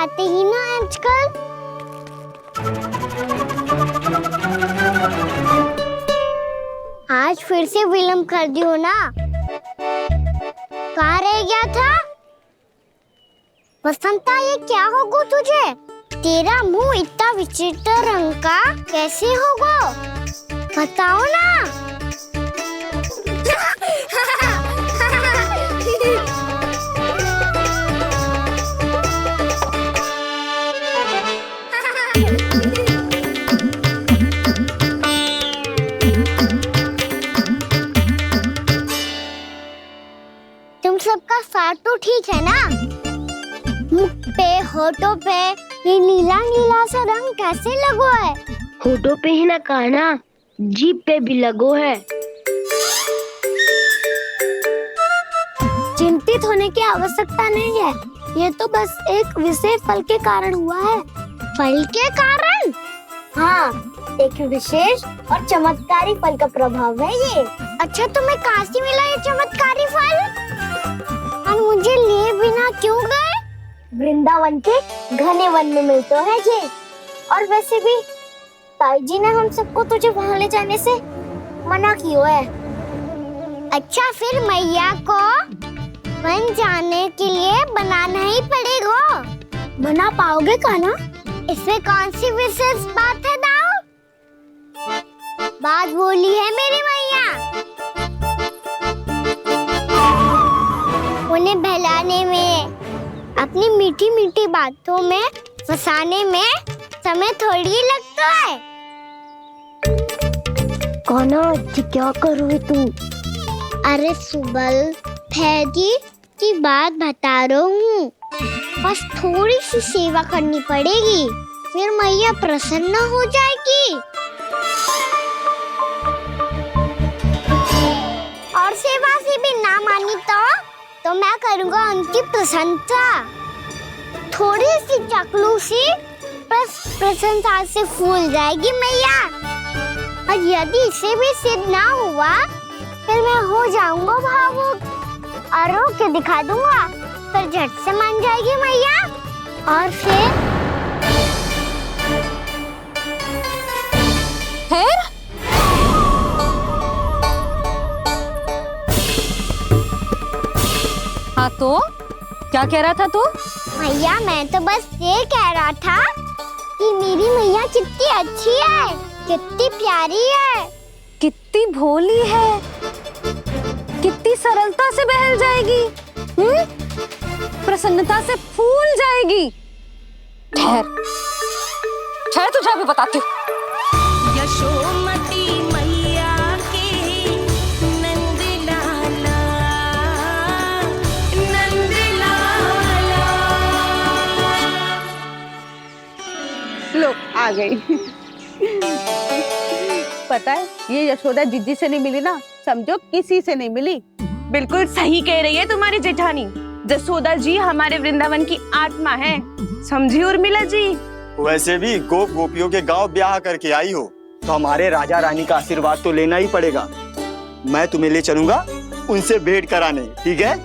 आते ही ना आजकल। आज फिर से विलम्ब कर दियो ना। कहाँ रह गया था? वसंता, ये क्या होगा तुझे? तेरा मुंह इतना विचित्र रंग का कैसे होगा? बताओ ना। तुम सबका स्वाद तो ठीक है ना? मुख पे, होठों पे ये नीला नीला सा रंग कैसे लगो है? होठों पे ही ना कान्हा, जीभ पे भी लगो है। चिंतित होने की आवश्यकता नहीं है। ये तो बस एक विशेष फल के कारण हुआ है। फल के कारण? हाँ, एक विशेष और चमत्कारी फल का प्रभाव है ये। अच्छा, तुम्हें कहाँ से मिला ये चमत्कारी फल? और मुझे लिए बिना क्यों गए? वृंदावन के घने वन में मिलते है ये। और वैसे भी ताई जी ने हम सबको तुझे वहाँ ले जाने से मना किया है। अच्छा, फिर मैया को वन जाने के लिए बनाना ही पड़ेगा। बना पाओगे कान्हा? इसमें कौन सी विशेष बात है दाऊ? बात बोली है मेरी मैया। उन्हें बहलाने में, अपनी मीठी मीठी बातों में फंसाने में समय थोड़ी लगता है। कान्हा, क्या करोगे तुम? अरे सुबल, फैजी की बात बता रहा हूँ। बस थोड़ी सी सेवा करनी पड़ेगी, फिर मैया प्रसन्न हो जाएगी। और सेवा से भी ना मानी तो मैं करूँगा उनकी प्रशंसा। थोड़ी सी चकलूसी बस प्रशंसा से फूल जाएगी मैया। और यदि इसे भी सिद्ध ना हुआ, फिर मैं हो जाऊंगा भावुक और रो के दिखा दूंगा। फिर झट से मान जाएगी मैया। और फिर हाँ तो क्या कह रहा था तू? मैया, मैं तो बस ये कह रहा था कि मेरी मैया कितनी अच्छी है, कितनी प्यारी है, कितनी भोली है, कितनी सरलता से बहल जाएगी, प्रसन्नता से फूल जाएगी। ठहर ठहर, तुझे अभी बताती हूँ। यशोमती मैया के नंद लाला, नंद लाला। लो, आ गई। पता है, ये यशोदा जीजी से नहीं मिली ना, समझो किसी से नहीं मिली। बिल्कुल सही कह रही है तुम्हारी जेठानी। जसोदा जी हमारे वृंदावन की आत्मा है, समझी उर्मिला जी। वैसे भी गोप गोपियों के गांव ब्याह करके आई हो, तो हमारे राजा रानी का आशीर्वाद तो लेना ही पड़ेगा। मैं तुम्हें ले चलूंगा उनसे भेंट कराने, ठीक है?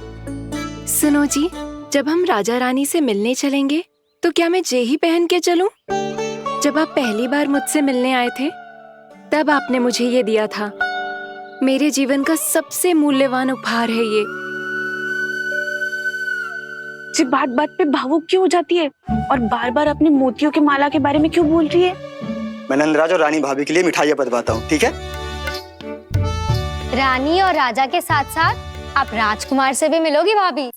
सुनो जी, जब हम राजा रानी से मिलने चलेंगे तो क्या मैं जे ही पहन के चलूं? जब आप पहली बार मुझसे मिलने आए थे, तब आपने मुझे ये दिया था। मेरे जीवन का सबसे मूल्यवान उपहार है ये। जी बात बात पे भावुक क्यों हो जाती है और बार बार अपनी मोतियों के माला के बारे में क्यों बोल रही है? मैं नंदराज और रानी भाभी के लिए मिठाइयाँ बंटवाता हूँ, ठीक है? रानी और राजा के साथ साथ आप राजकुमार से भी मिलोगी भाभी।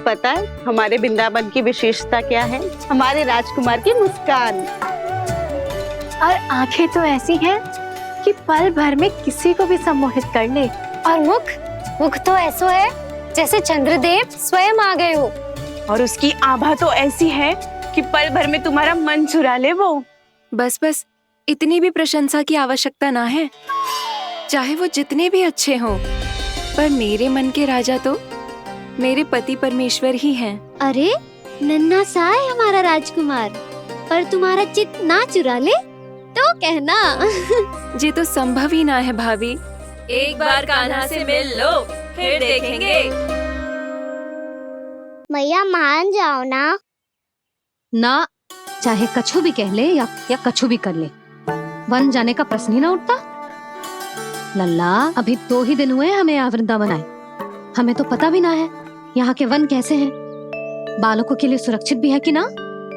पता है हमारे वृंदावन की विशेषता क्या है? हमारे राजकुमार की मुस्कान। और आंखें तो ऐसी हैं कि पल भर में किसी को भी सम्मोहित कर ले। और मुख तो ऐसा है जैसे चंद्रदेव स्वयं आ गए हो। और उसकी आभा तो ऐसी है कि पल भर में तुम्हारा मन चुरा ले वो। बस बस, इतनी भी प्रशंसा की आवश्यकता ना है। चाहे वो जितने भी अच्छे हों, पर मेरे मन के राजा तो मेरे पति परमेश्वर ही हैं। अरे नन्हा सा है हमारा राजकुमार, पर तुम्हारा चित्त ना चुरा ले तो कहना। ये तो संभव ही ना है भाभी। एक बार कान्हा से मिल लो, फिर देखेंगे। मैया मान जाओ ना, ना चाहे कछु भी कह ले या कछु भी कर ले, वन जाने का प्रश्न ही ना उठता। लल्ला, अभी 2 ही दिन हुए हमें यहाँ वृंदावन आए, हमें तो पता भी ना है यहाँ के वन कैसे हैं, बालकों के लिए सुरक्षित भी है कि ना।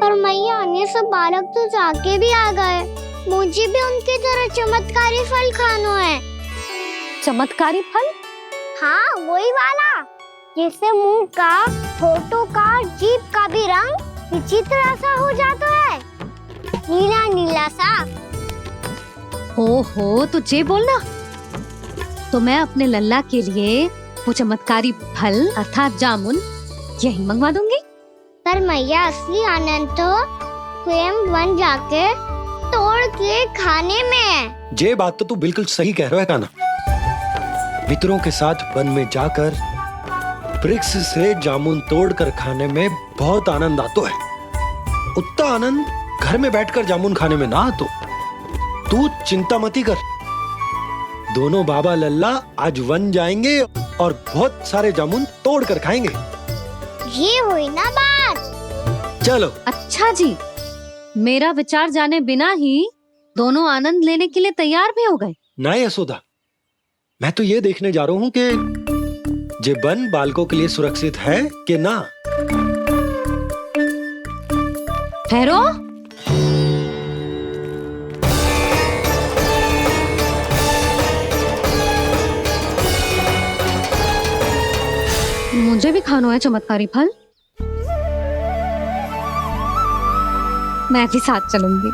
पर मैया ये सब बालक तो जाके भी आ गए, मुझे भी उनकी तरह चमत्कारी फल खाना है। चमत्कारी फल? हाँ, वही वाला जिससे मुंह का, होठों का, जीभ का भी रंग विचित्र सा हो जाता है, नीला नीला सा। हो तो जे बोलना, तो मैं अपने लल्ला के लिए वो चमत्कारी फल अर्थात जामुन यही मंगवा दूंगी। पर मैया असली आनंद तो स्वयं वन जाके तोड़ के खाने में है। ये बात तो तू बिल्कुल सही कह रहा है कान्हा। मित्रों के साथ वन में जाकर वृक्ष से जामुन तोड़कर खाने में बहुत आनंद आता है। उतना आनंद घर में बैठकर जामुन खाने में ना आतो। तू चिंता मती कर, दोनों बाबा लल्ला आज वन जाएंगे और बहुत सारे जामुन तोड़कर खाएंगे। ये हुई ना बात। चलो। अच्छा जी, मेरा विचार जाने बिना ही दोनों आनंद लेने के लिए तैयार भी हो गए। ना यशोदा, मैं तो ये देखने जा रहा हूँ कि ये वन बालकों के लिए सुरक्षित है कि ना। ठहरो, मुझे भी खाना है चमत्कारी फल, मैं भी साथ चलूंगी।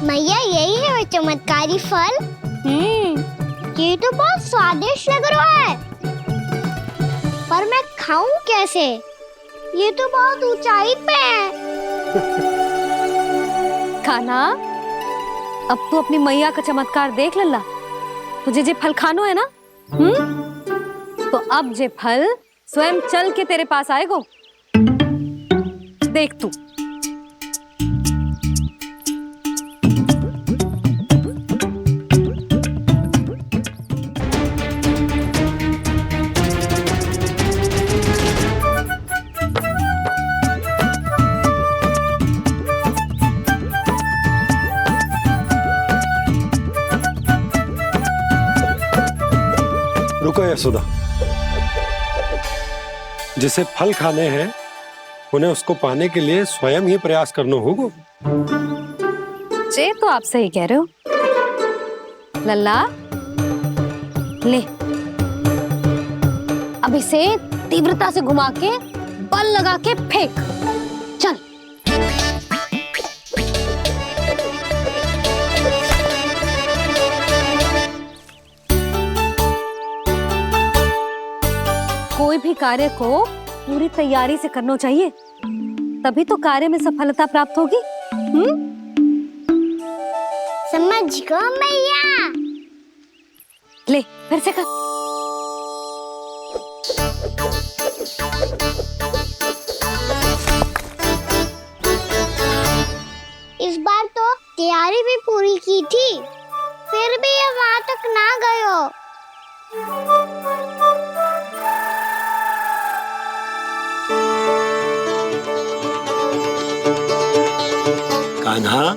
मैया यही है वो चमत्कारी फल। ये तो बहुत स्वादिष्ट लग रहा है, पर मैं खाऊं कैसे? ये तो बहुत ऊंचाई पे है। खाना, अब तू अपनी मैया का चमत्कार देख लल्ला, तुझे जे फल खानो है ना, तो अब जे फल स्वयं चल के तेरे पास आएगो, देख तू। रुको यशोदा, जिसे फल खाने हैं उन्हें उसको पाने के लिए स्वयं ही प्रयास करना होगा। जे तो आप सही कह रहे हो लल्ला, ले अब इसे तीव्रता से घुमा के बल लगा के फेंक, चल। कोई भी कार्य को पूरी तैयारी से करना चाहिए, तभी तो कार्य में सफलता प्राप्त होगी। समझ गो मैया। ले फिर से कर। इस बार तो तैयारी भी पूरी की थी, फिर भी ये वहां तक ना गए हो। कान्हा,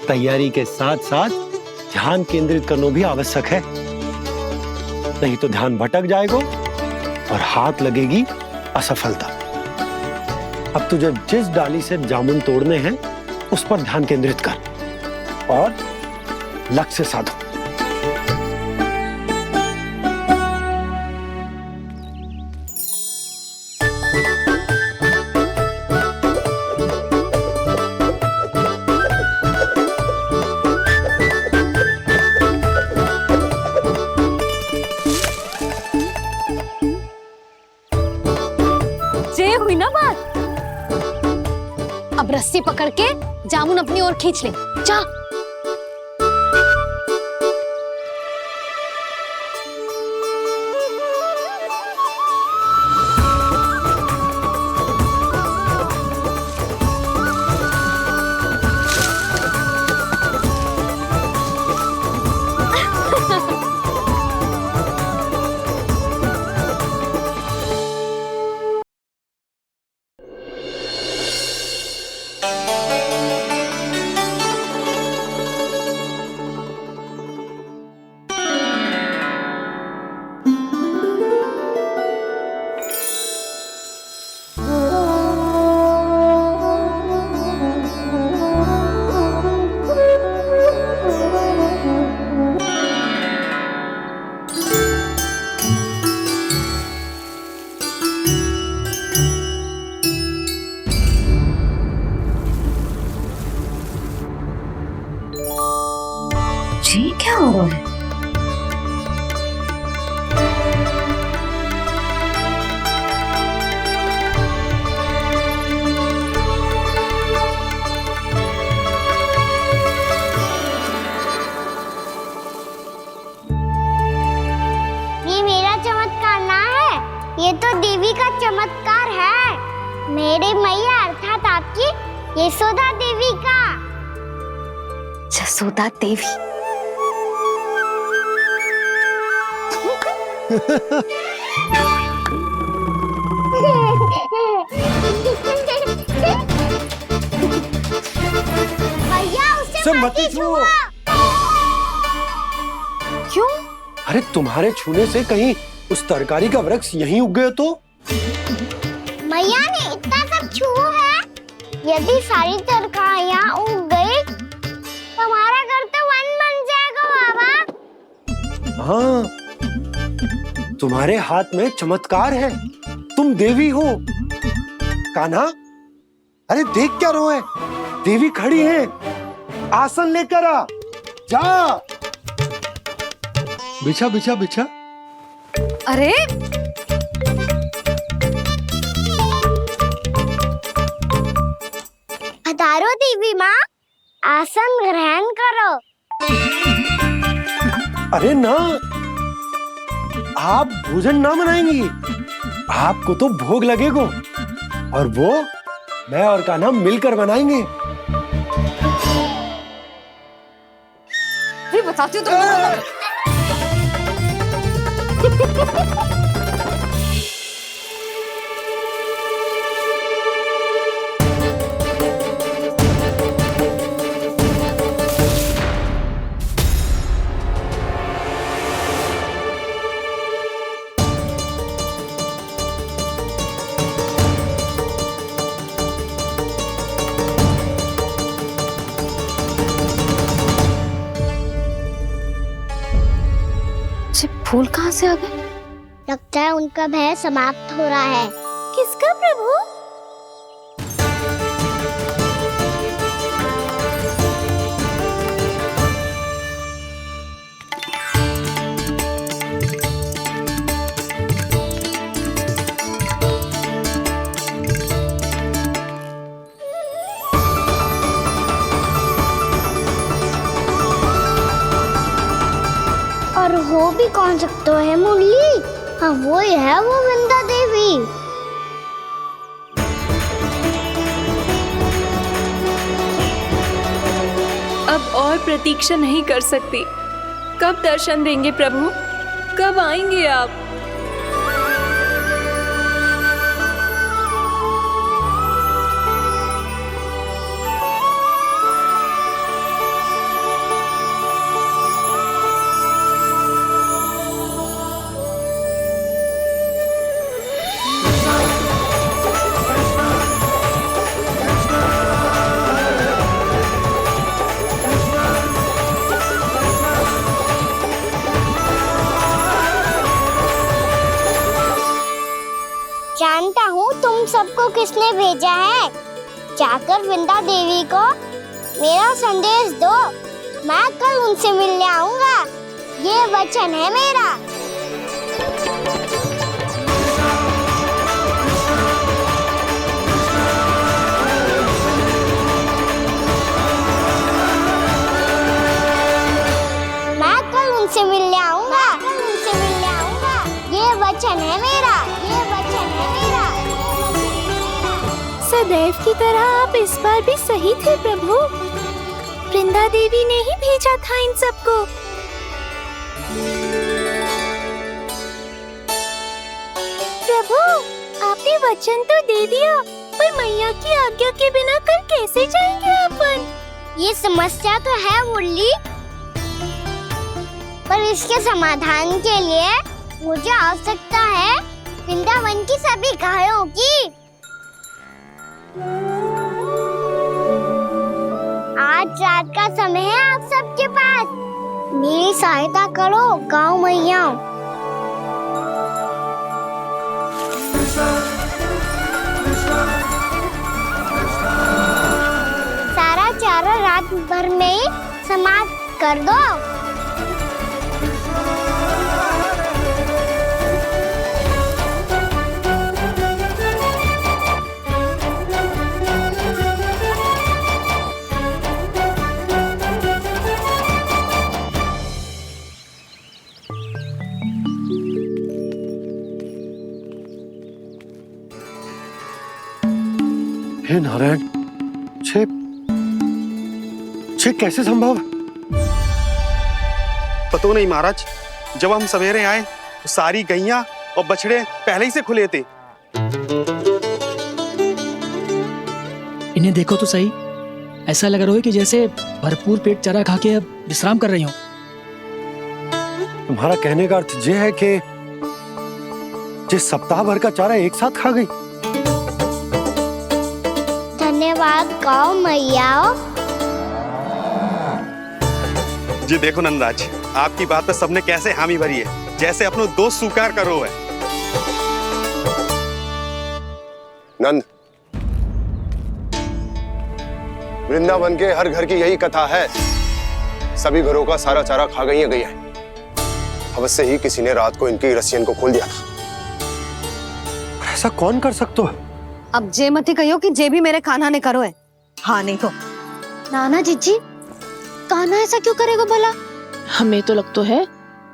तैयारी के साथ साथ ध्यान केंद्रित करना भी आवश्यक है, नहीं तो ध्यान भटक जाएगा और हाथ लगेगी असफलता। अब तुझे जिस डाली से जामुन तोड़ने हैं उस पर ध्यान केंद्रित कर और लक्ष्य साधो। हुई ना बात, अब रस्सी पकड़ के जामुन अपनी ओर खींच ले, जा। ये तो देवी का चमत्कार है, मेरी मैया अर्थात आपकी यशोदा देवी का। जसोदा देवी। भैया उसे मत छुओ। क्यों? अरे तुम्हारे छूने से कहीं उस तरकारी का वृक्ष यहीं उग गए तो? मैया ने इतना सब छुआ है, यदि सारी तरकारियां उग गई तो हमारा घर तो वन बन जाएगा बाबा। हाँ, तुम्हारे हाथ में चमत्कार है, तुम देवी हो। कान्हा, अरे देख क्या रोए, देवी खड़ी है, आसन लेकर आ, जा। बिछा बिछा बिछा। अरे पधारो देवी माँ, आसन ग्रहण करो। अरे ना, आप भोजन ना बनाएंगी, आपको तो भोग लगेगा और वो मैं और कान्हा मिलकर बनाएंगे। बताती हूँ तुमको। फूल कहाँ से आ गए? लगता है उनका भय समाप्त हो रहा है। किसका प्रभु? और हो भी कौन सकता है मुरली? हाँ वो ही है, वो वृंदा देवी। अब और प्रतीक्षा नहीं कर सकती। कब दर्शन देंगे प्रभु? कब आएंगे आप? जानता हूँ तुम सबको किसने भेजा है। जाकर वृंदा देवी को मेरा संदेश दो, मैं कल उनसे मिलने आऊंगा, ये वचन है मेरा। मैं कल उनसे मिलने आऊंगा, ये वचन है मेरा, ये वचन है मेरा। सदैव की तरह आप इस बार भी सही थे प्रभु। वृंदा देवी ने ही भेजा था इन सबको। प्रभु, आपने वचन तो दे दिया, पर मैया की आज्ञा के बिना कल कैसे जाएंगे अपन? ये समस्या तो है मुरली, पर इसके समाधान के लिए मुझे आवश्यकता है वृंदावन की सभी गायों की। आज रात का समय है आप सबके पास, मेरी सहायता करो गाँव मैया। सारा चारा रात भर में ही समाप्त कर दो। हे नारायण, छे कैसे संभव? पता नहीं महाराज, जब हम सवेरे आए तो सारी गैया और बछड़े पहले ही से खुले थे। इन्हें देखो तो सही, ऐसा लग रहा है कि जैसे भरपूर पेट चारा खा के अब विश्राम कर रही हूँ। तुम्हारा कहने का अर्थ यह है कि जिस सप्ताह भर का चारा एक साथ खा गई। धन्यवाद गौ मैया। जी देखो नंदराज, आपकी बात पे सबने कैसे हामी भरी है, जैसे अपनो दोस्त स्वीकार करो है। नंद, वृंदावन के हर घर की यही कथा है, सभी घरों का सारा चारा खा गई है। अवश्य ही किसी ने रात को इनकी रस्सियन को खोल दिया था। ऐसा कौन कर सकता है? अब जे मती कहियो कि जे भी मेरे कान्हा ने करो है। हाँ नहीं तो नाना जीजी, कान्हा ऐसा क्यों करेगा भला? हमें तो लगता है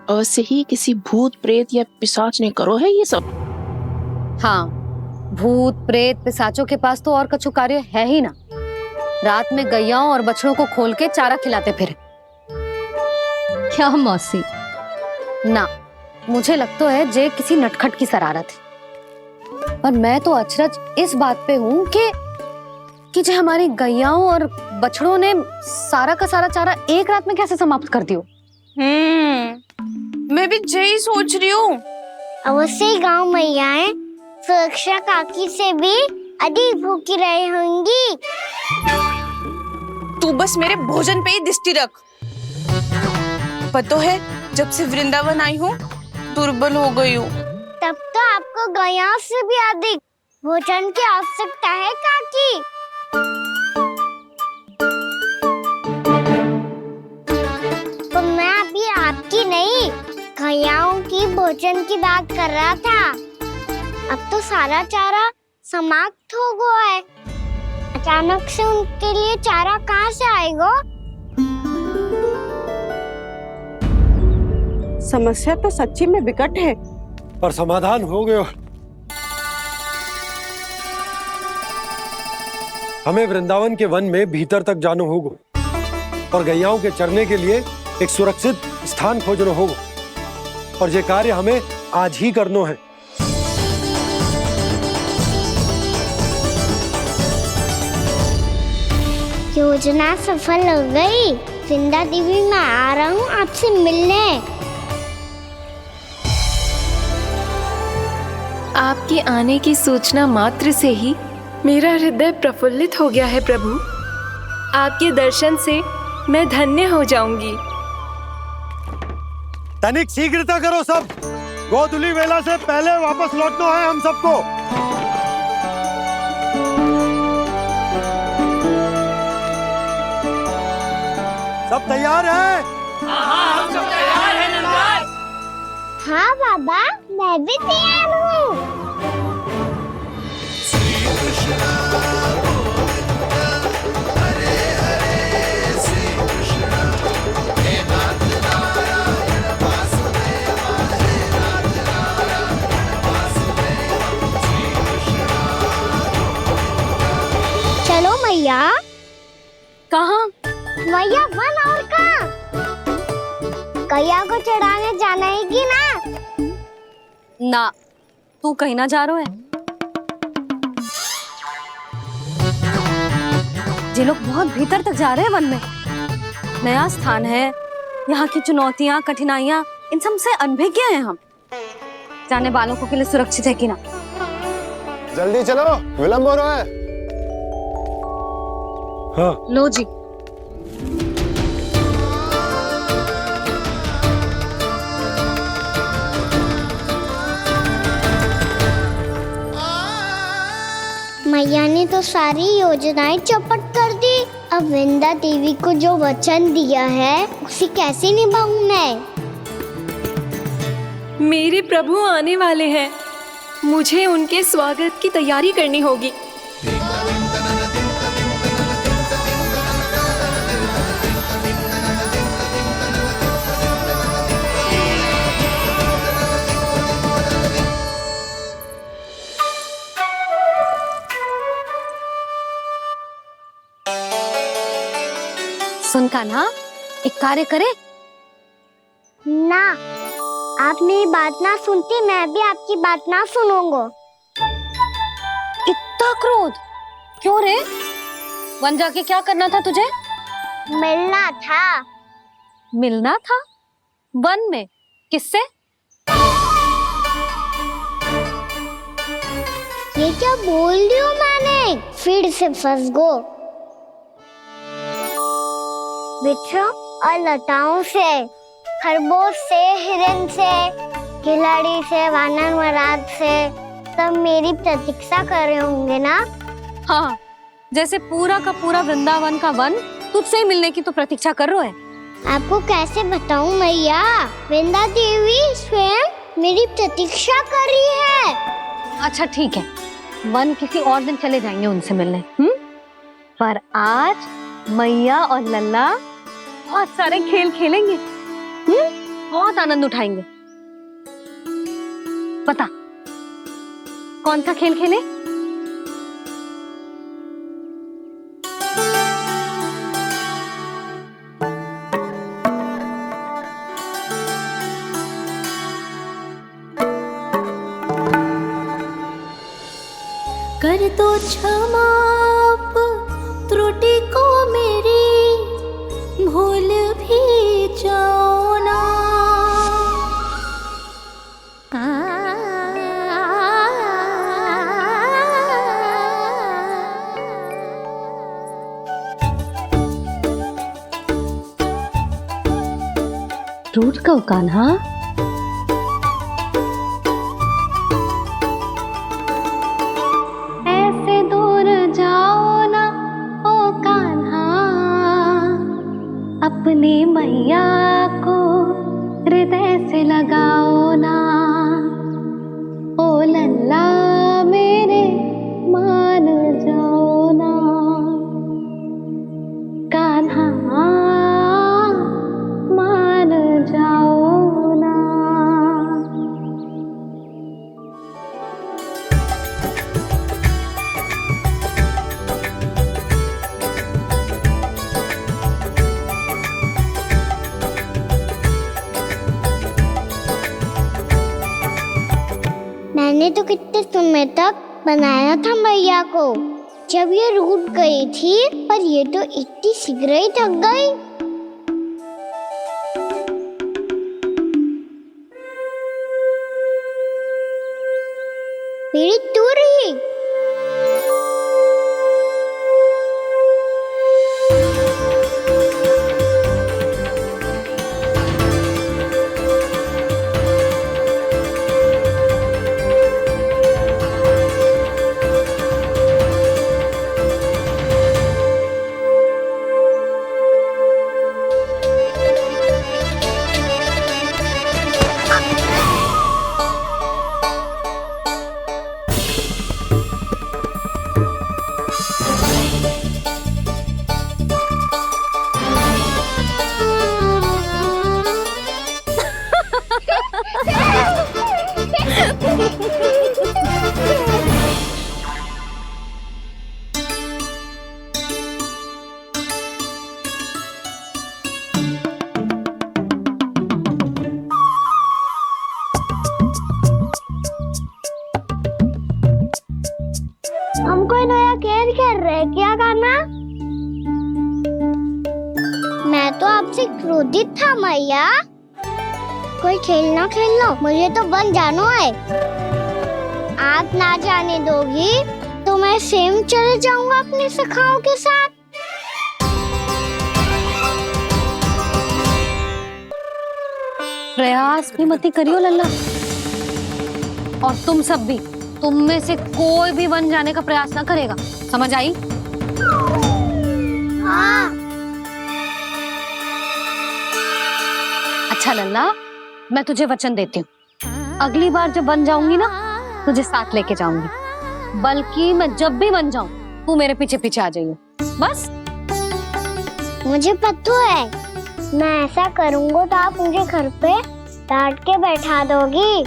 अवश्य ही किसी भूत प्रेत या पिशाच ने करो है ये सब। हाँ, भूत प्रेत पिशाचों के पास तो और कछु कार्य है ही ना। रात में गैयाओं और बछड़ों को खोल के चारा खिलाते फिर। क्या मौसी? ना, मुझे लगता है जे किसी नटखट की शरारत है। पर मैं तो अचरज इस बात पे हूँ कि जो हमारी गैयाओं और बछड़ों ने सारा का सारा चारा एक रात में कैसे समाप्त कर दियो। मैं भी यही सोच रही हूँ। अवश्य गांव मैयाएं सुरक्षा काकी से भी अधिक भूखी रही होंगी। तू बस मेरे भोजन पे ही दृष्टि रख। पता है, जब से वृंदावन आई हूँ दुर्बल हो गई हूँ। तब तो आपको गैयाओं से भी अधिक भोजन की आवश्यकता है काकी। तो मैं अभी आपकी नहीं, गैयाओं की भोजन की बात कर रहा था। अब तो सारा चारा समाप्त हो गया है। अचानक से उनके लिए चारा कहाँ से आएगा? समस्या तो सच्ची में विकट है, पर समाधान हो गया। हमें वृंदावन के वन में भीतर तक जाना होगा और गैयाओं के चरने के लिए एक सुरक्षित स्थान खोजना होगा, और ये कार्य हमें आज ही करना है। योजना सफल हो गई। वृंदा देवी, मैं आ रहा हूँ आपसे मिलने। आपके आने की सूचना मात्र से ही मेरा हृदय प्रफुल्लित हो गया है प्रभु। आपके दर्शन से मैं धन्य हो जाऊंगी। तनिक शीघ्रता करो सब, गोधुली वेला से पहले वापस लौटना है हम सबको। सब तैयार है? हाँ, हम सब तैयार हैं नंदराज। हाँ बाबा, मैं भी तैयार हूँ। चलो मैया। कहाँ? मैया वन और कहाँ? गैया को चढ़ाने जाना है कि ना? ना, तू कहीं ना जा रहा है। ये लोग बहुत भीतर तक जा रहे हैं वन में। नया स्थान है, यहाँ की चुनौतियाँ, कठिनाइयाँ, इन सब से अनभिज्ञ हैं हम। जाने वालों को के लिए सुरक्षित है कि ना? जल्दी चलो, विलंब हो रहा है। हाँ। लो जी। मैया ने तो सारी योजनाएं चौपट कर दी। अब वृंदा देवी को जो वचन दिया है उसे कैसे निभाऊं मैं? मेरे प्रभु आने वाले हैं, मुझे उनके स्वागत की तैयारी करनी होगी। कान्हा, एक कार्य करे। ना, आप मेरी बात ना सुनती, मैं भी आपकी बात ना सुनूंगा। इतना क्रोध क्यों रे? वन जाके क्या करना था तुझे? मिलना था। मिलना था? वन में? किससे? ये क्या बोल रही हूँ मैंने? फिर से फंस गो। वृक्षों और लताओं से, खरगोश से, हिरन से, खिलाड़ी से, वानर महाराज से, सब मेरी प्रतीक्षा कर रहे होंगे ना? हाँ, जैसे पूरा का पूरा वृंदावन का वन तुझसे ही मिलने की तो प्रतीक्षा कर रहा है। आपको कैसे बताऊं मैया? वृंदा देवी स्वयं मेरी प्रतीक्षा कर रही है। अच्छा ठीक है, वन किसी और दिन चले जाएंगे उनसे मिलने। पर आज मैया और लल्ला बहुत सारे खेल खेलेंगे। बहुत आनंद उठाएंगे। बता कौन सा खेल खेले? कर दो क्षमा त्रुटि को मेरी, भूल भी जाओ ना। टूट कब कान्हा? ऐसे दूर जाओ ना ओ कान्हा, अपनी मैया को हृदय से लगाओ ना। ओ लल्ला मेरे मान जाओ ना, कान्हा मान जाओ ना। मैंने तो कितने समय तक बनाया था मैया को, जब ये रूठ गई थी, पर ये तो इतनी शीघ्र ही थक गई। मेरी दूर ही हम कोई नया खेल खेल रहे हैं क्या करना? मैं तो आपसे क्रोधित था मैया। कोई खेलना खेलना, मुझे तो वन जाना है। आप ना जाने दोगी तो मैं स्वयं चले जाऊंगा अपने सखाओं के साथ। प्रयास भी मत करियो लल्ला, और तुम सब भी, तुम में से कोई भी वन जाने का प्रयास ना करेगा, समझ आई? हाँ। अच्छा लल्ला, मैं तुझे वचन देती हूँ, अगली बार जब वन जाऊंगी ना, तुझे साथ लेके जाऊंगी। बल्कि मैं जब भी वन जाऊं, तू मेरे पीछे पीछे आ जाइए, बस। मुझे पता है, मैं ऐसा करूंगा तो आप मुझे घर पे डांट के बैठा दोगी।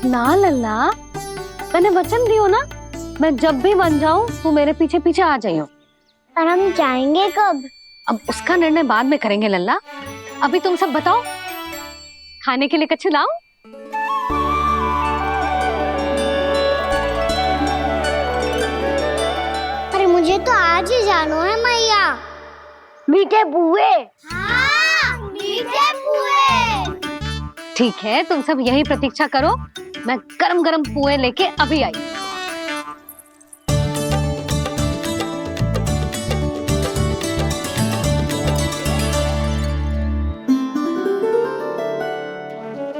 ना लल्ला, मैंने वचन दियो ना, मैं जब भी वन जाऊं तू मेरे पीछे पीछे आ जाइयो। पर हम जाएंगे कब? अब उसका निर्णय बाद में करेंगे लल्ला। अभी तुम सब बताओ, खाने के लिए कच्छु लाऊं? अरे मुझे तो आज ही जाना है मैया। मीठे बुए। हाँ, मीठे पुए। ठीक है, तुम सब यही प्रतीक्षा करो, मैं गरम गरम पुए लेके अभी आई।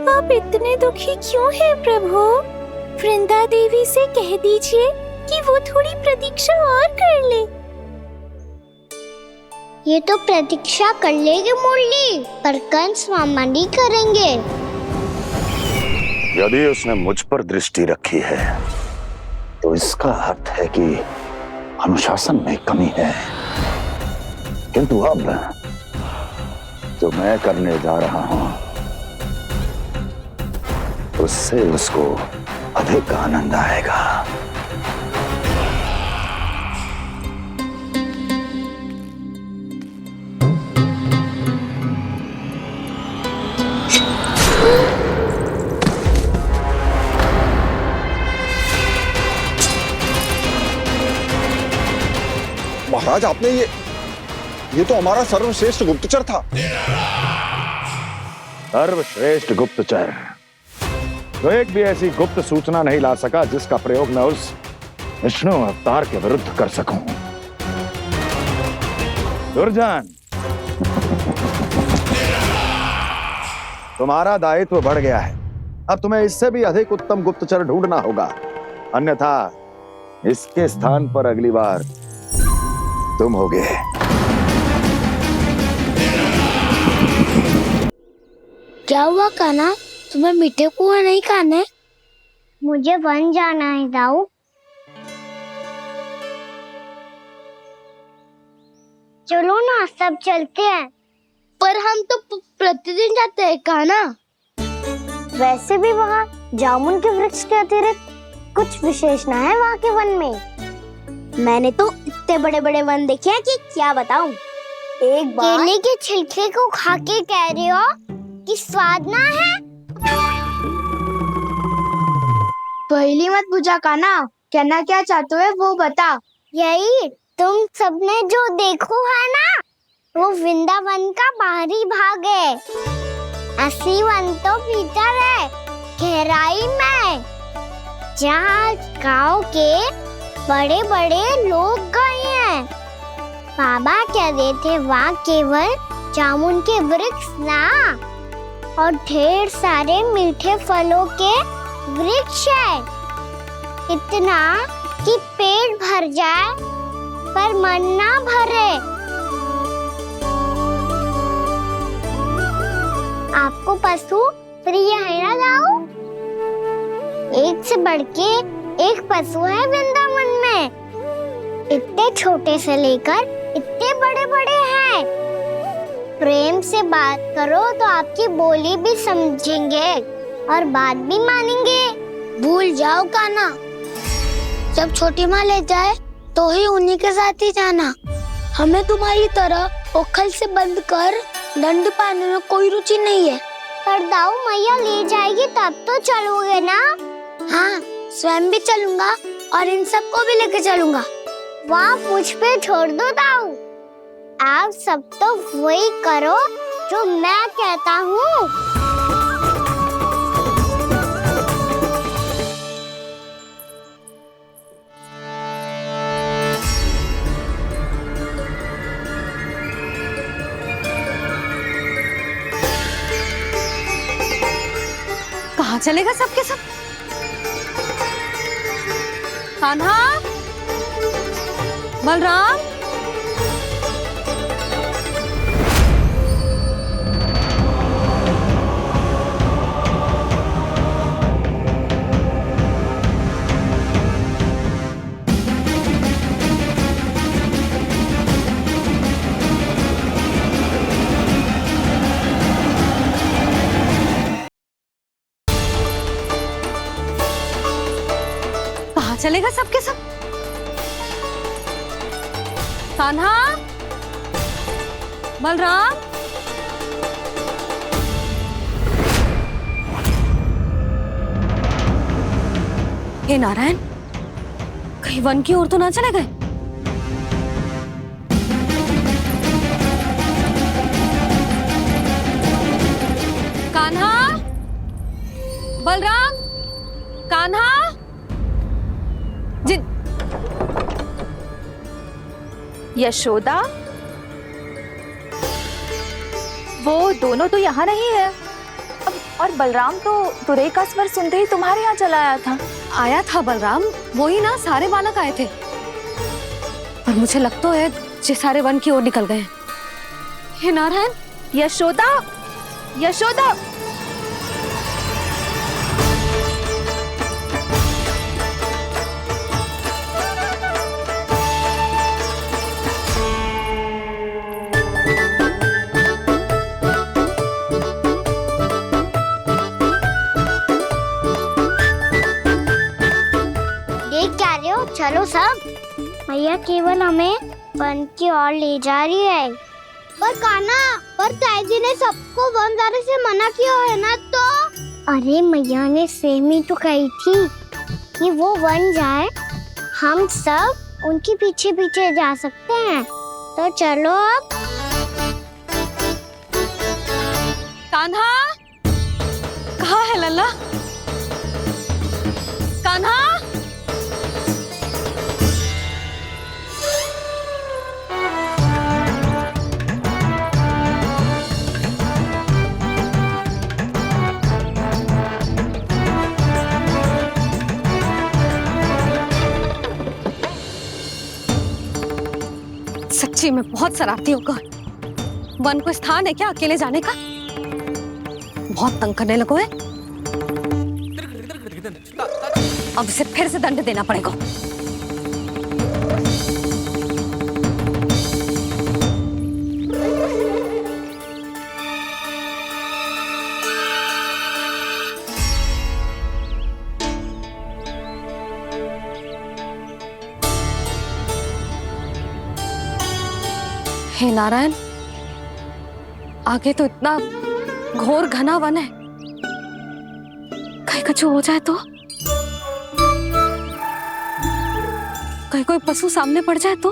आप इतने दुखी क्यों हैं प्रभु? वृंदा देवी से कह दीजिए कि वो थोड़ी प्रतीक्षा और कर ले। ये तो प्रतीक्षा कर लेगी मुरली, पर कंस मामा नहीं करेंगे। यदि उसने मुझ पर दृष्टि रखी है तो इसका अर्थ है कि अनुशासन में कमी है। किंतु अब जो मैं करने जा रहा हूं उससे उसको अधिक आनंद आएगा। महाराज, आपने ये तो हमारा सर्वश्रेष्ठ गुप्तचर था। सर्वश्रेष्ठ गुप्तचर तो एक भी ऐसी गुप्त सूचना नहीं ला सका जिसका प्रयोग मैं उस विष्णु अवतार के विरुद्ध कर सकूं। दुर्जन, तुम्हारा दायित्व बढ़ गया है। अब तुम्हें इससे भी अधिक उत्तम गुप्तचर ढूंढना होगा, अन्यथा इसके स्थान पर अगली बार तुम होगे। क्या हुआ कान्हा, तुम्हें मीठे पुआ नहीं खाने? मुझे वन जाना है दाऊ। चलो ना, सब चलते हैं। पर हम तो प्रतिदिन जाते हैं कान्हा। वैसे भी वहाँ जामुन के वृक्ष के अतिरिक्त कुछ विशेष ना है वहाँ के वन में। मैंने तो इतने बड़े बड़े वन देखे हैं कि क्या बताऊं। एक बार केले के छिलके को खा के कह रहे हो कि स्वाद ना है? पहली मत बुझा कान्हा, कहना क्या चाहते हो वो बता। यही तुम सबने जो देखो है ना, वो वृंदावन का बाहरी भाग है। असली वन तो भीतर है, गहराई में, जहाँ गांव के बड़े बड़े लोग गए हैं। बाबा कह रहे थे वहाँ केवल जामुन के वृक्ष ना, और ढेर सारे मीठे फलों के वृक्ष है। इतना कि पेट भर जाए पर मन ना भरे। आपको पशु प्रिय है ना दाऊ? एक से बढ़ के एक पशु है वृंदावन में। इतने छोटे से लेकर इतने बड़े बड़े हैं। प्रेम से बात करो तो आपकी बोली भी समझेंगे और बात भी मानेंगे। भूल जाओ कान्हा, जब छोटी माँ ले जाए तो ही उन्हीं के साथ ही जाना। हमें तुम्हारी तरह ओखल से बंद कर दंड पाने में कोई रुचि नहीं है। पर दाऊ मैया ले जाएगी तब तो चलोगे ना? हाँ, स्वयं भी चलूंगा और इन सबको भी लेके चलूंगा। वाह, मुझ पे छोड़ दो दाऊ। आप सब तो वही करो जो मैं कहता हूँ। कहाँ चलेगा सबके सब? कान्हा, बलराम, कहाँ चलेगा सबके सब? कान्हा, बलराम, हे नारायण, कहीं वन की ओर तो ना चले गए? कान्हा, बलराम, कान्हा, जिन यशोदा, वो दोनों तो यहाँ नहीं है। और बलराम तो तुरई का स्वर सुनते ही तुम्हारे यहाँ चला आया था। आया था बलराम, वही ना सारे बालक आए थे। पर मुझे लगता है ये सारे वन की ओर निकल गए। हे नारायण, यशोदा, यशोदा, चलो सब, मैया केवल हमें वन की ओर ले जा रही है। पर कान्हा, पर ताईजी ने सबको वन जाने से मना किया है ना। तो अरे मैया ने सेम ही तो कही थी कि वो वन जाए, हम सब उनके पीछे पीछे जा सकते हैं। तो चलो अब। कान्हा, कहाँ है लल्ला? कान्हा, सच्ची में बहुत शरारती होगा। वन को स्थान है क्या अकेले जाने का? बहुत तंग करने लगो है। अब इसे फिर से दंड देना पड़ेगा। हे नारायण, आगे तो इतना घोर घना वन है, कहीं कुछ हो जाए तो? कहीं कोई पशु सामने पड़ जाए तो?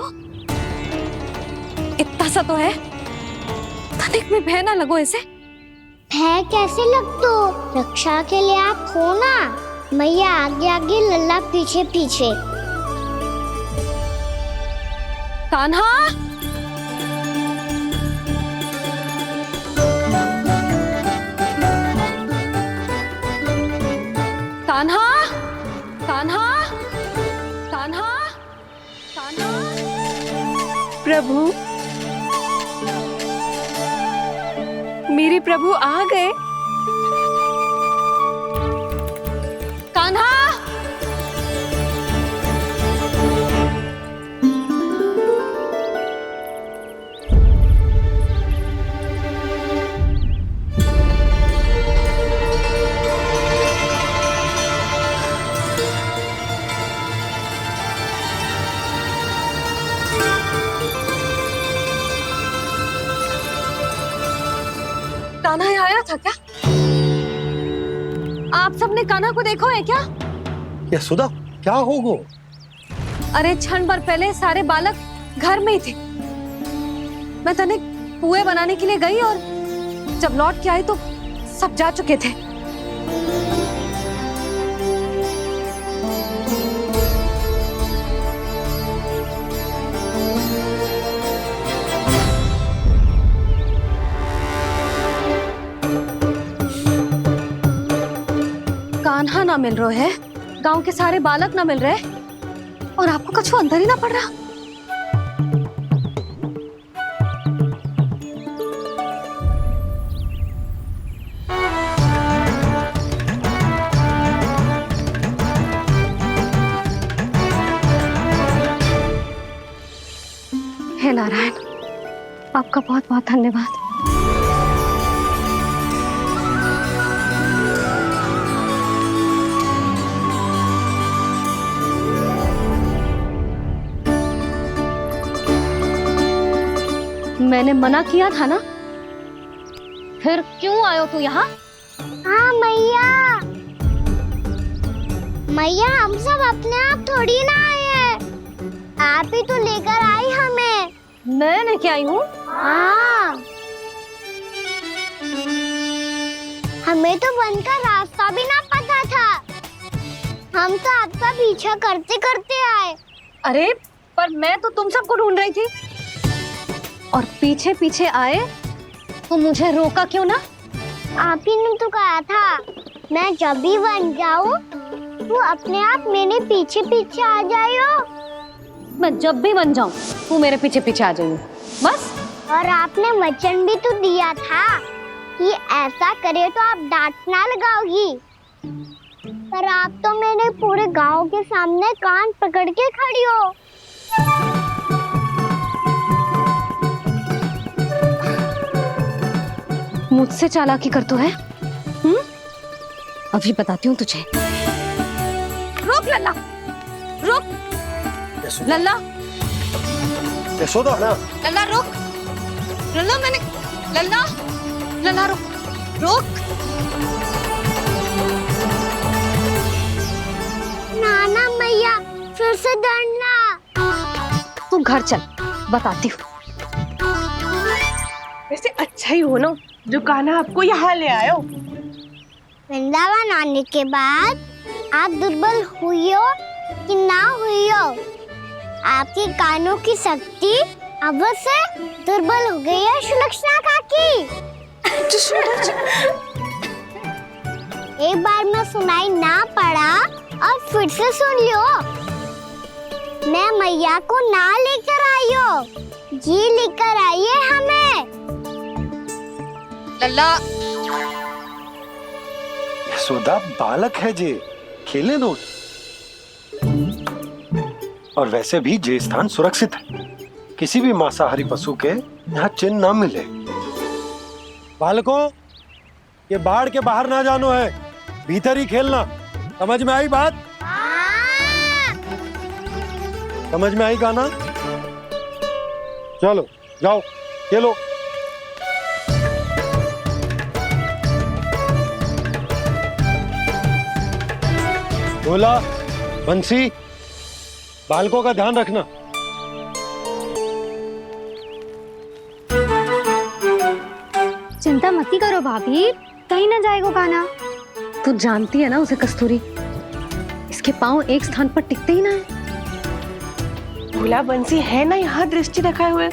इतना सा तो है, तनिक भी भय ना लगो इसे। भय कैसे लग तो? रक्षा के लिए आप हो ना। मैया आगे आगे, लल्ला पीछे पीछे। कान्हा, कान्हा, कान्हा, कान्हा, कान्हा। प्रभु, मेरे प्रभु आ गए। कान्हा, कान्हा यहाँ आया था क्या? आप सबने कान्हा को देखो है क्या? यशोदा, क्या हो गो? अरे क्षण भर पहले सारे बालक घर में ही थे। मैं तनिक पुए बनाने के लिए गई और जब लौट के आई तो सब जा चुके थे। कान्हा ना मिल रहे है, गांव के सारे बालक ना मिल रहे, और आपको कुछ अंदर ही ना पड़ रहा। हे नारायण, आपका बहुत बहुत धन्यवाद। मैंने मना किया था ना, फिर क्यों आयो तू यहाँ? हाँ मैया, मैया हम सब अपने आप थोड़ी ना आए हैं, आप ही तो लेकर आई हमें। मैं लेके आई हूँ? हाँ, हमें तो वन का रास्ता भी ना पता था, हम तो आपका पीछा करते करते आए। अरे पर मैं तो तुम सबको ढूंढ रही थी, और पीछे पीछे आए तो मुझे रोका क्यों ना? आप ही ने तो कहा था मैं जब भी बन जाऊं तो अपने आप मेरे पीछे पीछे आ जाइयो। मैं जब भी बन जाऊं तू मेरे पीछे पीछे आ जाइयो, बस। और आपने वचन भी तो दिया था कि ऐसा करे तो आप डांट ना लगाओगी, पर आप तो मेरे पूरे गांव के सामने कान पकड़ के खड़ी हो। मुझसे चालाकी कर तो है? अभी बताती हूँ तुझे। रुक लल्ला, रुक लल्ला, यशोदा ना, लल्ला रुक, लल्ला मैंने, लल्ला, लल्ला रुक, रुक। नाना मैया फिर से डरना। तू घर चल, बताती हूँ। वैसे अच्छा ही हो ना जो कान्हा आपको यहाँ ले आयो। वृंदावन आने के बाद आप दुर्बल हुई हो कि ना हुई हो, आपके कानों की शक्ति अब से दुर्बल हो गई है सुलक्षणा काकी। एक बार में सुनाई ना पड़ा और फिर से सुन लियो। मैं मैया को ना लेकर आई हो, जी लेकर आई है हमें। लल्ला, यशोदा बालक है जे, खेलने दो। और वैसे भी जे स्थान सुरक्षित है, किसी भी मांसाहारी पशु के यहाँ चिन्ह न मिले। बालकों, ये बाढ़ के बाहर ना जानो है, भीतर ही खेलना। समझ में आई बात? समझ में आई गाना? चलो जाओ खेलो। बोला बंसी, बालकों का ध्यान रखना। चिंता मत करो भाभी, कहीं ना जाएगा कान्हा। तू जानती है ना उसे कस्तूरी, इसके पांव एक स्थान पर टिकते ही ना है। भोला बंसी है ना यहाँ दृष्टि रखाए हुए,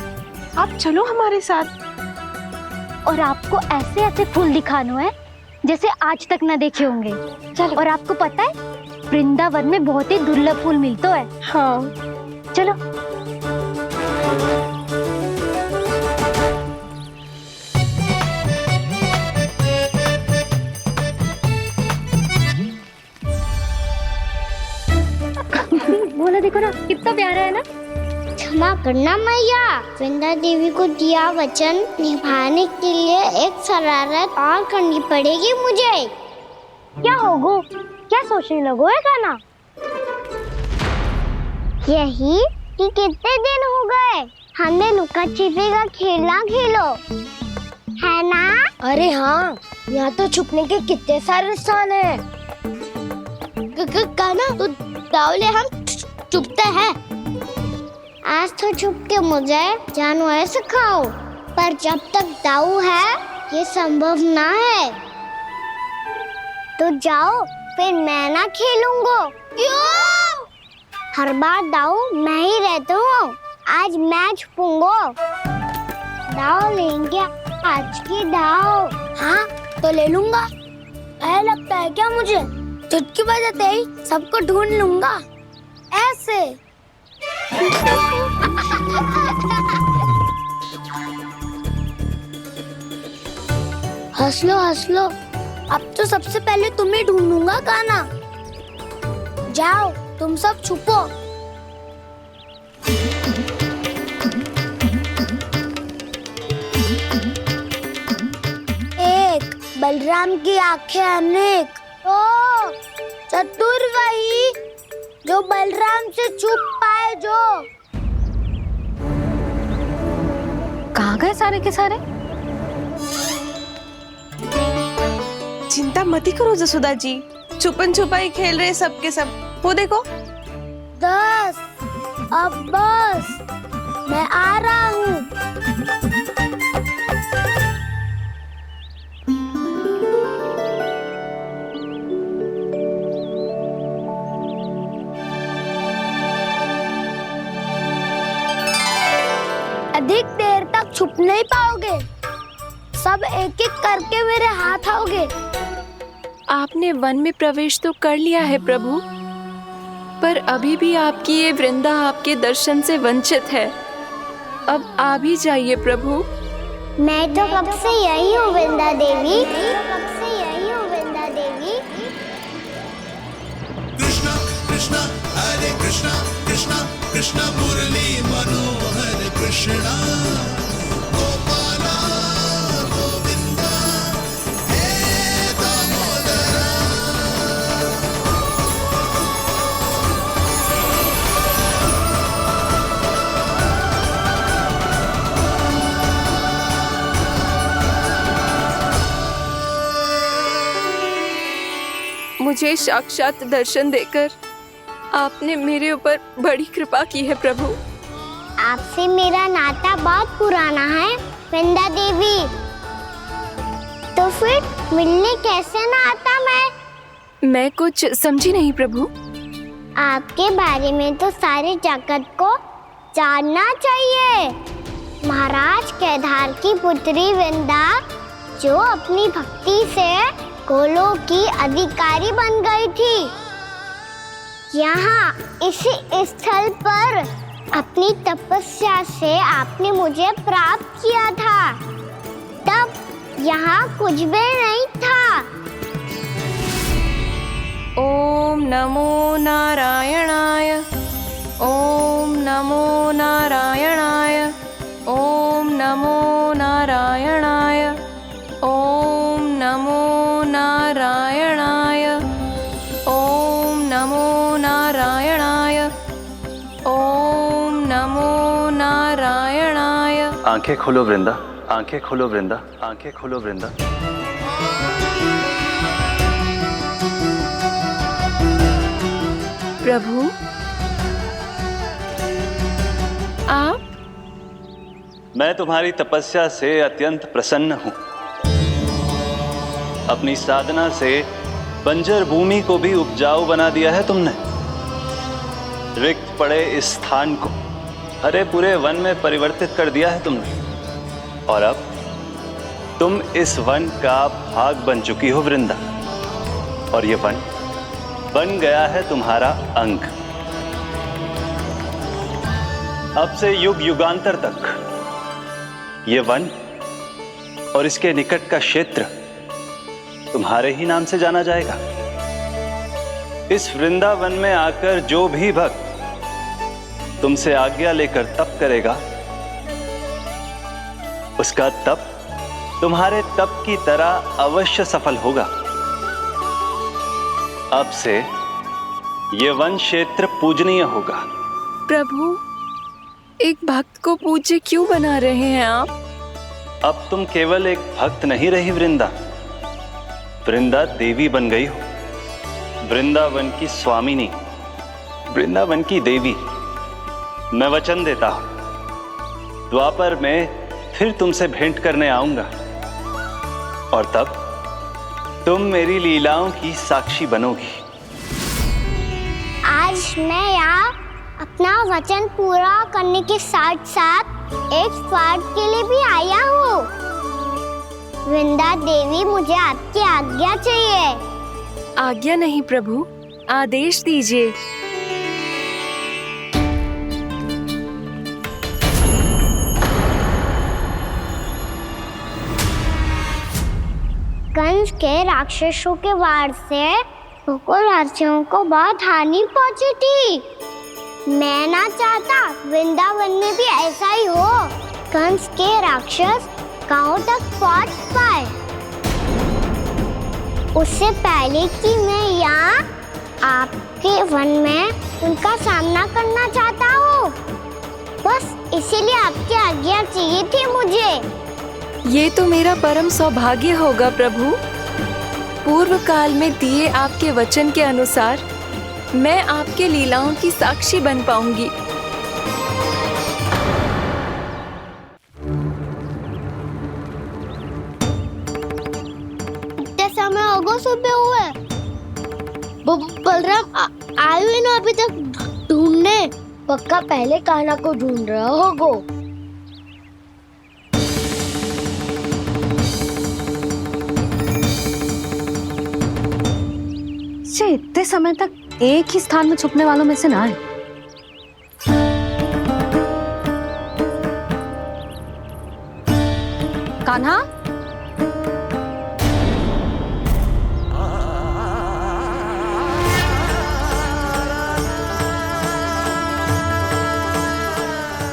आप चलो हमारे साथ। और आपको ऐसे ऐसे फूल दिखाना है जैसे आज तक ना देखे होंगे। चलो। और आपको पता है वृंदावन में बहुत ही दुर्लभ फूल मिलते हैं। हाँ चलो। बोला देखो ना कितना प्यारा है ना। क्षमा करना मैया, वृंदा देवी को दिया वचन निभाने के लिए एक शरारत और करनी पड़ेगी मुझे। क्या होगो, क्या सोचने लगो है कान्हा? यही कि कितने दिन हो गए हमने लुका छिपी का खेलना खेलो, है ना? अरे हाँ, यहाँ तो छुपने के कितने सारे स्थान है। कान्हा तो दावले हम छुपते हैं। आज तो छुप के मुझे जानवर सिखाओ, पर जब तक दाऊ है ये संभव ना है। तो जाओ, फिर मैं ना खेलूंगा। क्यों? हर बार दाऊ मैं ही रहता हूँ, आज मैं छुपूंगा। दाऊ लेंगे आज की दाऊ। हाँ तो ले लूंगा। ऐसा लगता है क्या मुझे? चुटकी बजाते ही सबको ढूंढ लूंगा ऐसे। हंस लो, अब तो सबसे पहले तुम्हें ढूंढूंगा कान्हा। जाओ तुम सब छुपो। एक बलराम की आंखें अनेक, ओ चतुर वही जो बलराम से छुप पाए। जो कहाँ गए सारे के सारे? चिंता मत करो जसोदा जी, छुपन छुपाई खेल रहे सबके सब। वो देखो 10, अब बस, मैं आ रहा हूँ। अधिक देर तक छुप नहीं पाओगे, सब एक एक करके मेरे हाथ आओगे। आपने वन में प्रवेश तो कर लिया है प्रभु, पर अभी भी आपकी ये वृंदा आपके दर्शन से वंचित है। अब आ भी जाइए प्रभु। मैं तो कब से यही हूँ वृंदा देवी, कब से यही हूँ वृंदा देवी। कृष्णा कृष्णा हरे कृष्णा कृष्णा कृष्णा मुरली मनोहर कृष्णा गोपाला गोविंदा हे दामोदरा। मुझे साक्षात दर्शन देकर आपने मेरे ऊपर बड़ी कृपा की है प्रभु। आपसे मेरा नाता बहुत पुराना है वृंदा देवी, तो फिर मिलने कैसे ना आता मैं कुछ समझी नहीं प्रभु। आपके बारे में तो सारे जगत को जानना चाहिए। महाराज केदार की पुत्री वृंदा, जो अपनी भक्ति से गोलोक की अधिकारी बन गई थी, यहाँ इसी स्थल पर अपनी तपस्या से आपने मुझे प्राप्त किया था। तब यहाँ कुछ भी नहीं था। ओम नमो नारायणाय, ओम नमो नारायणाय, ओम नमो नारायणाय, ओम नमो नारायणाय, ओम नमो नारायणाय, ओम नमो नारायणाय। आंखें खोलो वृंदा, आंखें खोलो वृंदा, आंखें खोलो वृंदा। प्रभु आप? मैं तुम्हारी तपस्या से अत्यंत प्रसन्न हूं। अपनी साधना से बंजर भूमि को भी उपजाऊ बना दिया है तुमने। रिक्त पड़े इस स्थान को हरे पूरे वन में परिवर्तित कर दिया है तुमने, और अब तुम इस वन का भाग बन चुकी हो वृंदा, और ये वन बन गया है तुम्हारा अंग। अब से युग युगांतर तक ये वन और इसके निकट का क्षेत्र तुम्हारे ही नाम से जाना जाएगा। इस वृंदावन में आकर जो भी भक्त तुमसे आज्ञा लेकर तप करेगा, उसका तप तुम्हारे तप की तरह अवश्य सफल होगा। अब से ये वन क्षेत्र पूजनीय होगा। प्रभु, एक भक्त को पूज्य क्यों बना रहे हैं आप? अब तुम केवल एक भक्त नहीं रही वृंदा, वृंदा देवी बन गई हो। वृंदावन की स्वामिनी, वृंदावन की देवी। मैं वचन देता हूं, द्वापर में फिर तुमसे भेंट करने आऊंगा, और तब तुम मेरी लीलाओं की साक्षी बनोगी। आज मैं यहाँ अपना वचन पूरा करने के साथ साथ एक स्वार्थ के लिए भी आया हूँ। वृंदा देवी, मुझे आपकी आज्ञा चाहिए। आज्ञा नहीं प्रभु, आदेश दीजिए। कंस के राक्षसों के वार से गोकुलवासियों को बहुत हानि पहुंची थी। मैं ना चाहता वृंदावन में भी ऐसा ही हो। कंस के राक्षस गांव तक पहुंच पाए, उससे पहले कि मैं यहाँ आपके वन में उनका सामना करना चाहता हूँ। बस इसीलिए आपकी आज्ञा चाहिए थी मुझे। ये तो मेरा परम सौभाग्य होगा प्रभु। पूर्व काल में दिए आपके वचन के अनुसार मैं आपके लीलाओं की साक्षी बन पाऊंगी। इतने समय होगा सुबह हुए। बलराम आयु ही ना अभी तक ढूंढने। पक्का पहले कान्हा को ढूंढ रहा होगा। इतने समय तक एक ही स्थान में छुपने वालों में से ना है। कान्हा,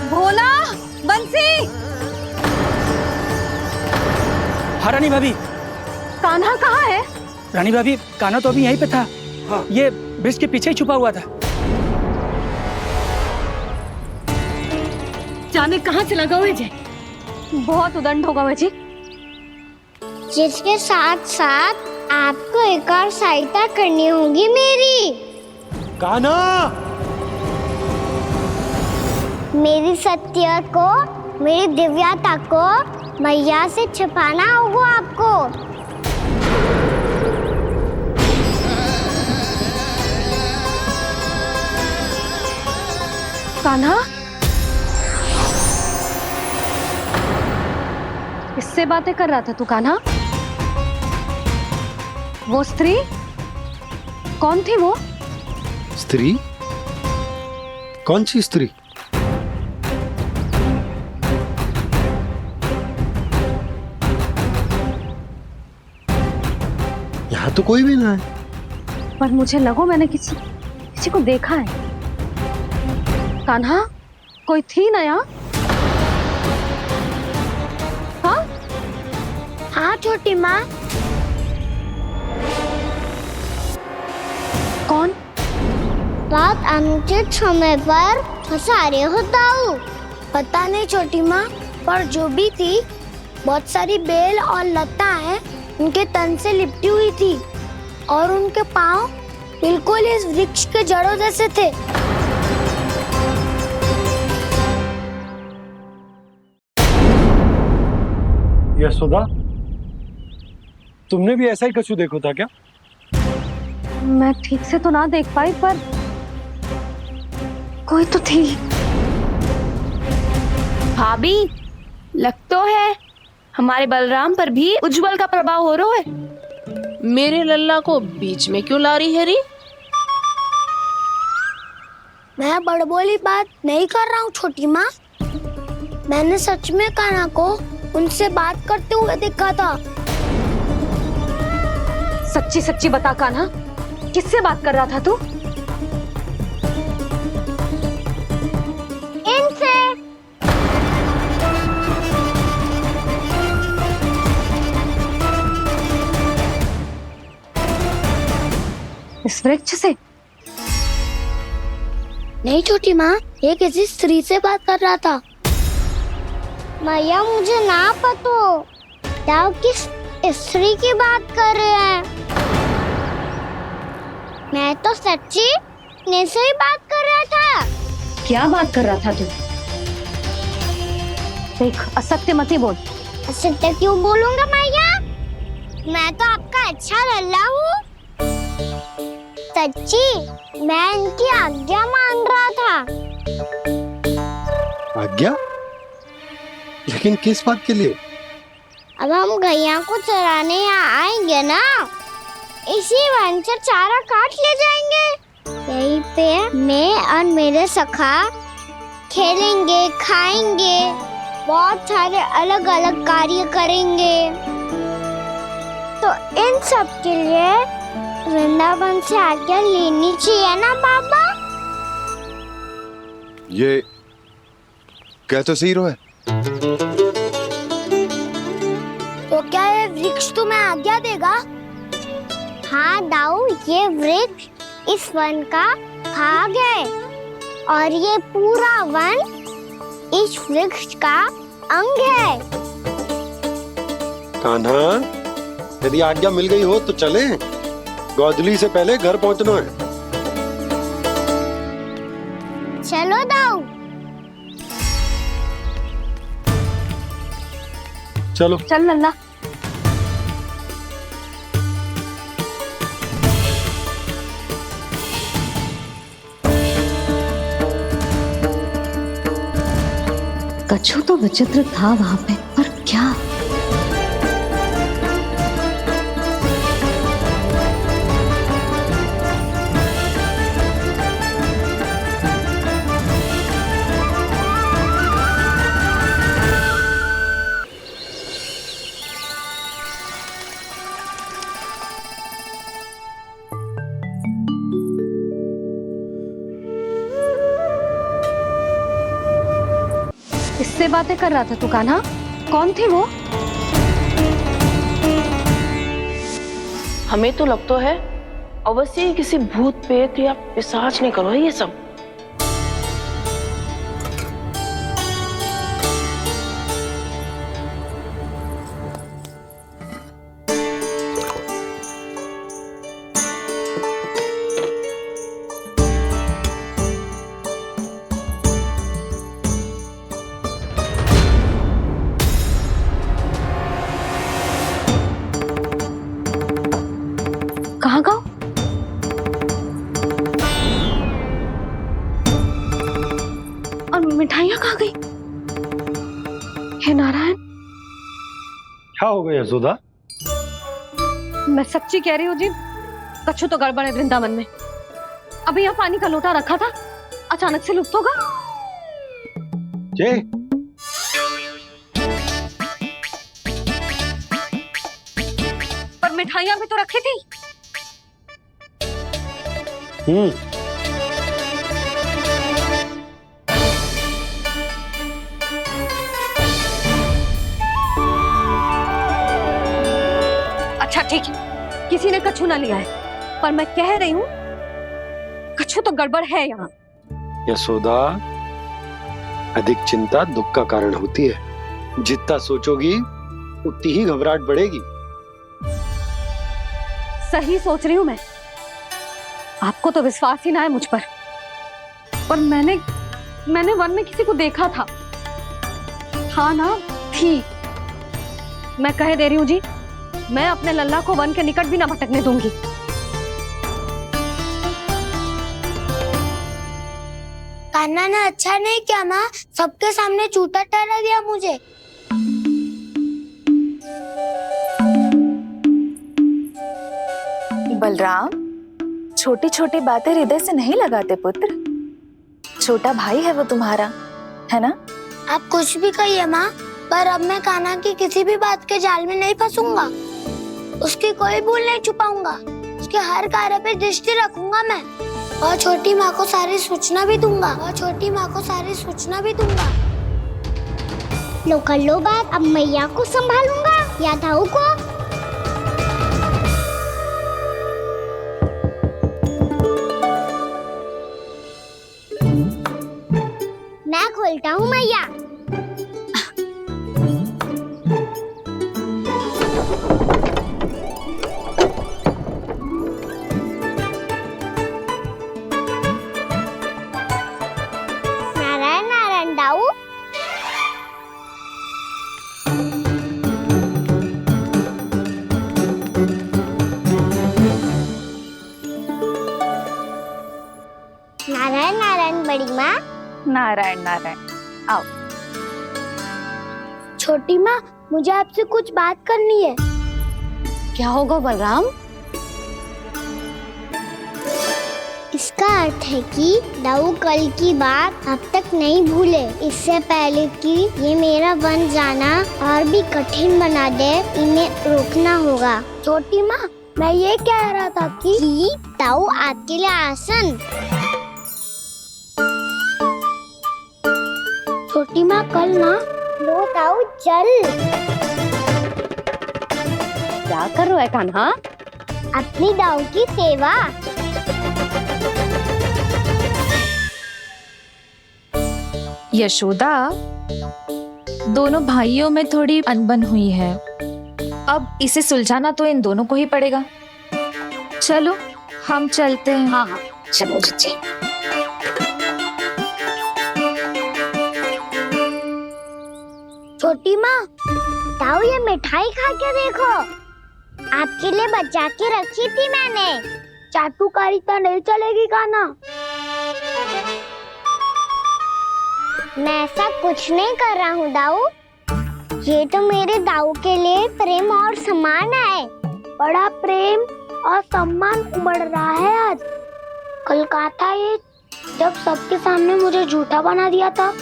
भोला, बंसी। हाँ रानी भाभी। कान्हा कहाँ है? रानी भाभी, कान्हा तो अभी यहीं पे था। हाँ। ये ब्रिज के पीछे ही छुपा हुआ था। जाने कहाँ चला गया वह? बहुत उदंड होगा वह जी। जिसके साथ साथ आपको एक और सहायता करनी होगी मेरी। कान्हा, मेरी सत्य को, मेरी दिव्यता को मैया से छिपाना होगा आपको। कान्हा, किससे बातें कर रहा था तू कान्हा? वो स्त्री कौन थी? वो स्त्री? कौन सी स्त्री? यहाँ तो कोई भी ना है। पर मुझे लगो मैंने किसी को देखा है। कान्हा, कोई थी ना यहाँ? हाँ? हाँ छोटी माँ। कौन? रात अनुचित समय पर फंसारे होता हूँ। पता नहीं छोटी माँ, पर जो भी थी बहुत सारी बेल और लताएं उनके तन से लिपटी हुई थी और उनके पाँव बिल्कुल इस वृक्ष के जड़ों जैसे थे। यशोदा, तुमने भी ऐसा ही कछु देखो था क्या? मैं ठीक से तो ना देख पाई, पर कोई तो थी। भाभी, लग तो है हमारे बलराम पर भी उज्जवल का प्रभाव हो रहा है। मेरे लल्ला को बीच में क्यों ला रही है री? मैं बड़बोली बात नहीं कर रहा हूँ छोटी माँ। मैंने सच में कान्हा को उनसे बात करते हुए देखा था। सच्ची सच्ची बता कान्हा, किससे बात कर रहा था तू? इनसे। इस वृक्ष से? नहीं छोटी माँ, ये किसी स्त्री से बात कर रहा था। मैया मुझे ना पतो आप किस स्त्री की बात कर रहे हैं। मैं तो सच्ची ने से ही बात कर रहा था। क्या बात कर रहा था तू? देख, असत्य मत ही बोल। असत्य क्यों बोलूंगा मैया? मैं तो आपका अच्छा लल्ला हूँ। सच्ची मैं इनकी आज्ञा मान रहा था। आज्ञा? लेकिन किस बात के लिए? अब हम गैया को चराने यहाँ आएंगे ना, इसी वन से चारा काट ले जाएंगे। यहीं पे मैं और मेरे सखा खेलेंगे, खाएंगे, बहुत सारे अलग अलग कार्य करेंगे। तो इन सब के लिए वृंदावन से आज्ञा लेनी चाहिए ना बाबा? ये कह तो सही रहा है। तो क्या ये वृक्ष तुम्हें आज्ञा देगा? हाँ दाऊ, ये वृक्ष इस वन का भाग है और ये पूरा वन इस वृक्ष का अंग है। कान्हा, यदि आज्ञा मिल गई हो तो चले। गोधली से पहले घर पहुंचना है। चलो दाऊ। चलो चल लल्ला। कछु तो विचित्र था वहां पे, पर क्या? किससे बातें कर रहा था तू कान्हा? कौन थी वो? हमें तो लगता है अवश्य ही किसी भूत प्रेत या पिशाच ने करो है ये सब। कहाँ गाँव? और मिठाइयाँ कहाँ गई? हे नारायण, क्या हो गया यशोदा? मैं सच्ची कह रही हूँ जी, कछु तो गड़बड़ है वृंदावन में। अभी यहाँ पानी का लोटा रखा था, अचानक से लुप्त होगा। जय, पर मिठाइयाँ भी तो रखी थी। अच्छा ठीक है, किसी ने कछु ना लिया है, पर मैं कह रही हूँ कछु तो गड़बड़ है यहाँ। यशोदा, अधिक चिंता दुख का कारण होती है। जितना सोचोगी उतनी ही घबराहट बढ़ेगी। सही सोच रही हूँ मैं। आपको तो विश्वास ही ना है मुझ पर मैंने वन में किसी को देखा था। हाँ ना, थी। मैं कह दे रही हूँ जी, मैं अपने लल्ला को वन के निकट भी ना भटकने दूंगी। कान्हा ने अच्छा नहीं किया माँ, सबके सामने झूठा ठहरा दिया मुझे। बलराम, छोटी छोटी बातें हृदय से नहीं लगाते पुत्र। छोटा भाई है वो तुम्हारा, है ना? आप कुछ भी कहिए माँ, पर अब मैं कान्हा की किसी भी बात के जाल में नहीं फंसूंगा। उसकी कोई भूल नहीं छुपाऊंगा। उसके हर कार्य पे दृष्टि रखूंगा मैं, और छोटी माँ को सारी सूचना भी दूंगा। लो कर लो बात, अब मैया को संभालूंगा या दाऊ को। मैं खोलता हूँ मैया। नारायण नारायण दाऊ। नारायण नारायण बड़ी माँ। नारायण नारायण, आओ। छोटी माँ, मुझे आपसे कुछ बात करनी है। क्या होगा बलराम? इसका अर्थ है कि दाऊ कल की बात अब तक नहीं भूले। इससे पहले कि ये मेरा वन जाना और भी कठिन बना दे, इन्हें रोकना होगा। छोटी माँ, मैं ये कह रहा था कि दाऊ आपके लिए आसन। छोटी माँ, कल ना लो दाऊ चल। क्या कर रहा है कान्हा? अपनी दाऊ की सेवा। यशोदा, दोनों भाइयों में थोड़ी अनबन हुई है। अब इसे सुलझाना तो इन दोनों को ही पड़ेगा। चलो हम चलते हैं। हाँ हाँ चलो जी। छोटी माँ, ताऊ ये मिठाई खा के देखो, आपके लिए बचा के रखी थी मैंने। चाटुकारिता नहीं चलेगी खाना। मैं ऐसा कुछ नहीं कर रहा हूँ दाऊ, ये तो मेरे दाऊ के लिए प्रेम और सम्मान है। बड़ा प्रेम और सम्मान उमड़ रहा है आज। कल कहा था ये, जब सबके सामने मुझे झूठा बना दिया था।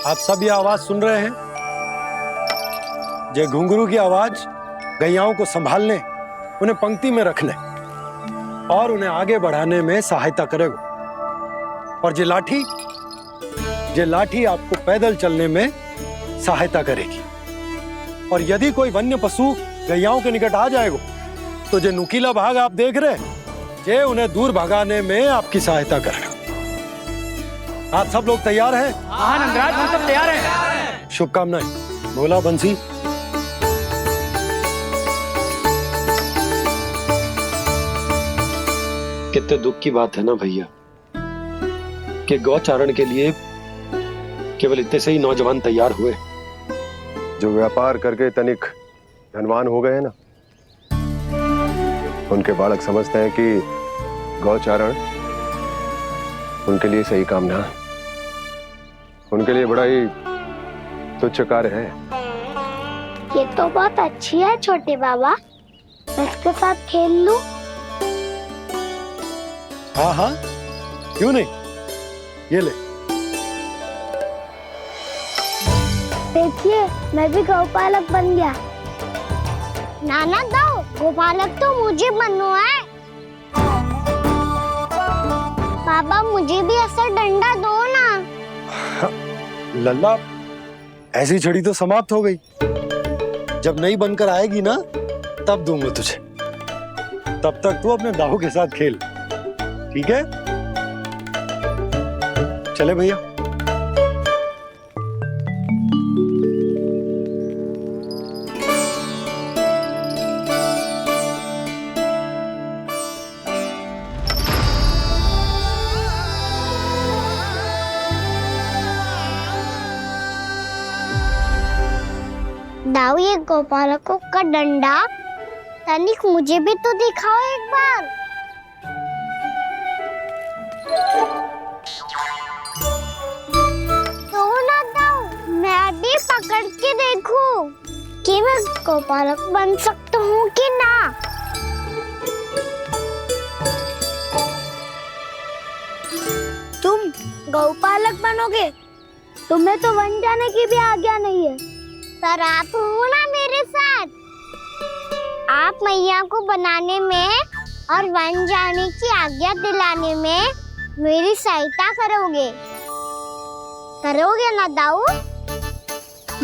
आप सब ये आवाज सुन रहे हैं? ये घुंघरू की आवाज गैयाओं को संभालने, उन्हें पंक्ति में रखने और उन्हें आगे बढ़ाने में सहायता करेगा। और ये लाठी आपको पैदल चलने में सहायता करेगी। और यदि कोई वन्य पशु गैयाओं के निकट आ जाएगा तो जो नुकीला भाग आप देख रहे हैं, ये उन्हें दूर भगाने में आपकी सहायता करेगा। आप सब लोग तैयार हैं? हाँ नंदराज, हम सब तैयार हैं। शुभकामनाएं। बोला बंसी। कितने दुख की बात है ना भैया कि गौचारण के लिए केवल इतने से ही नौजवान तैयार हुए। जो व्यापार करके तनिक धनवान हो गए ना, उनके बालक समझते हैं कि गौचारण उनके लिए सही काम ना, उनके लिए बड़ा ही तुच्छ कार्य है। ये तो बहुत अच्छी है छोटे बाबा, मैं इसके साथ खेल लूं? हाँ हाँ क्यों नहीं, ये ले। देखिए मैं भी गौपालक बन गया। नाना दो, गौपालक तो मुझे बनना है। बाबा मुझे भी ऐसा डंडा दो ना। लल्ला, ऐसी छड़ी तो समाप्त हो गई। जब नई बनकर आएगी ना तब दूंगा तुझे। तब तक तू अपने दाऊ के साथ खेल, ठीक है? चले भैया। दाऊ ये गोपालकों का डंडा तनिक मुझे भी तो दिखाओ एक बार। तो ना दाऊ, मैं भी पकड़ के देखूं कि मैं गोपालक बन सकता हूँ कि ना। तुम गौपालक बनोगे? तुम्हें तो वन जाने की भी आज्ञा नहीं है। पर आप हो ना मेरे साथ, आप मैया को बनाने में और वन जाने की आज्ञा दिलाने में मेरी सहायता करोगे ना दाऊ?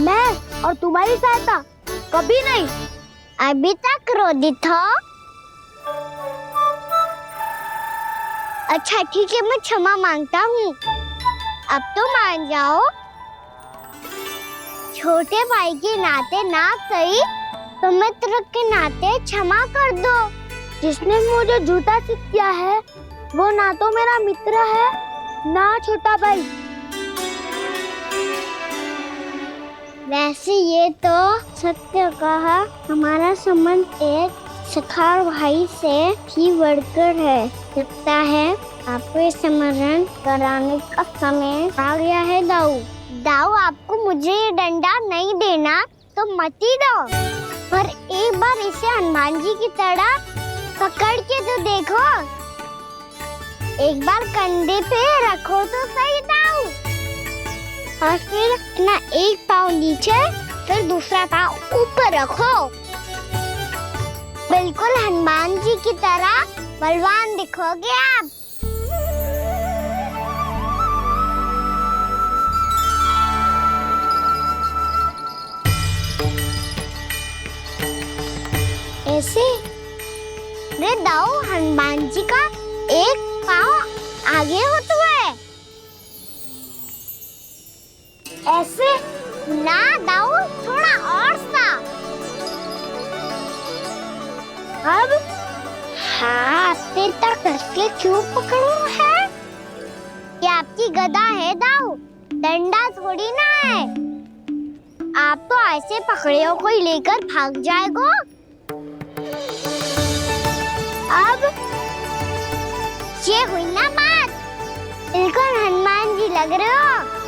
मैं और तुम्हारी सहायता कभी नहीं। अभी तक क्रोधित हो? अच्छा ठीक है, मैं क्षमा मांगता हूँ। अब तो मान जाओ। छोटे भाई के नाते ना सही तो मित्र के नाते क्षमा कर दो। जिसने मुझे झूठा सिद्ध किया है वो ना तो मेरा मित्र है ना छोटा भाई। वैसे ये तो सत्य कहा, हमारा संबंध एक सखा भाई से भी बढ़कर है। लगता है आपको स्मरण कराने का समय आ गया है दाऊ। दाऊ आपको मुझे ये डंडा नहीं देना तो मत ही दो, पर एक बार इसे हनुमान जी की तरह पकड़ के तो देखो। एक बार कंधे पे रखो तो सही दाऊ, और फिर अपना एक पाँव नीचे फिर दूसरा पाँव ऊपर रखो। बिल्कुल हनुमान जी की तरह बलवान दिखोगे आप। हनुमान जी का एक पाँव आगे होता है। ऐसे ना दाऊ, थोड़ा और सा। अब हाथ पे तक कसके क्यों पकड़ो है? ये आपकी गदा है दाऊ, डंडा थोड़ी ना है। आप तो ऐसे पकड़े हो कोई लेकर भाग जाएगा। अब ये हुई ना बात, बिल्कुल हनुमान जी लग रहे हो।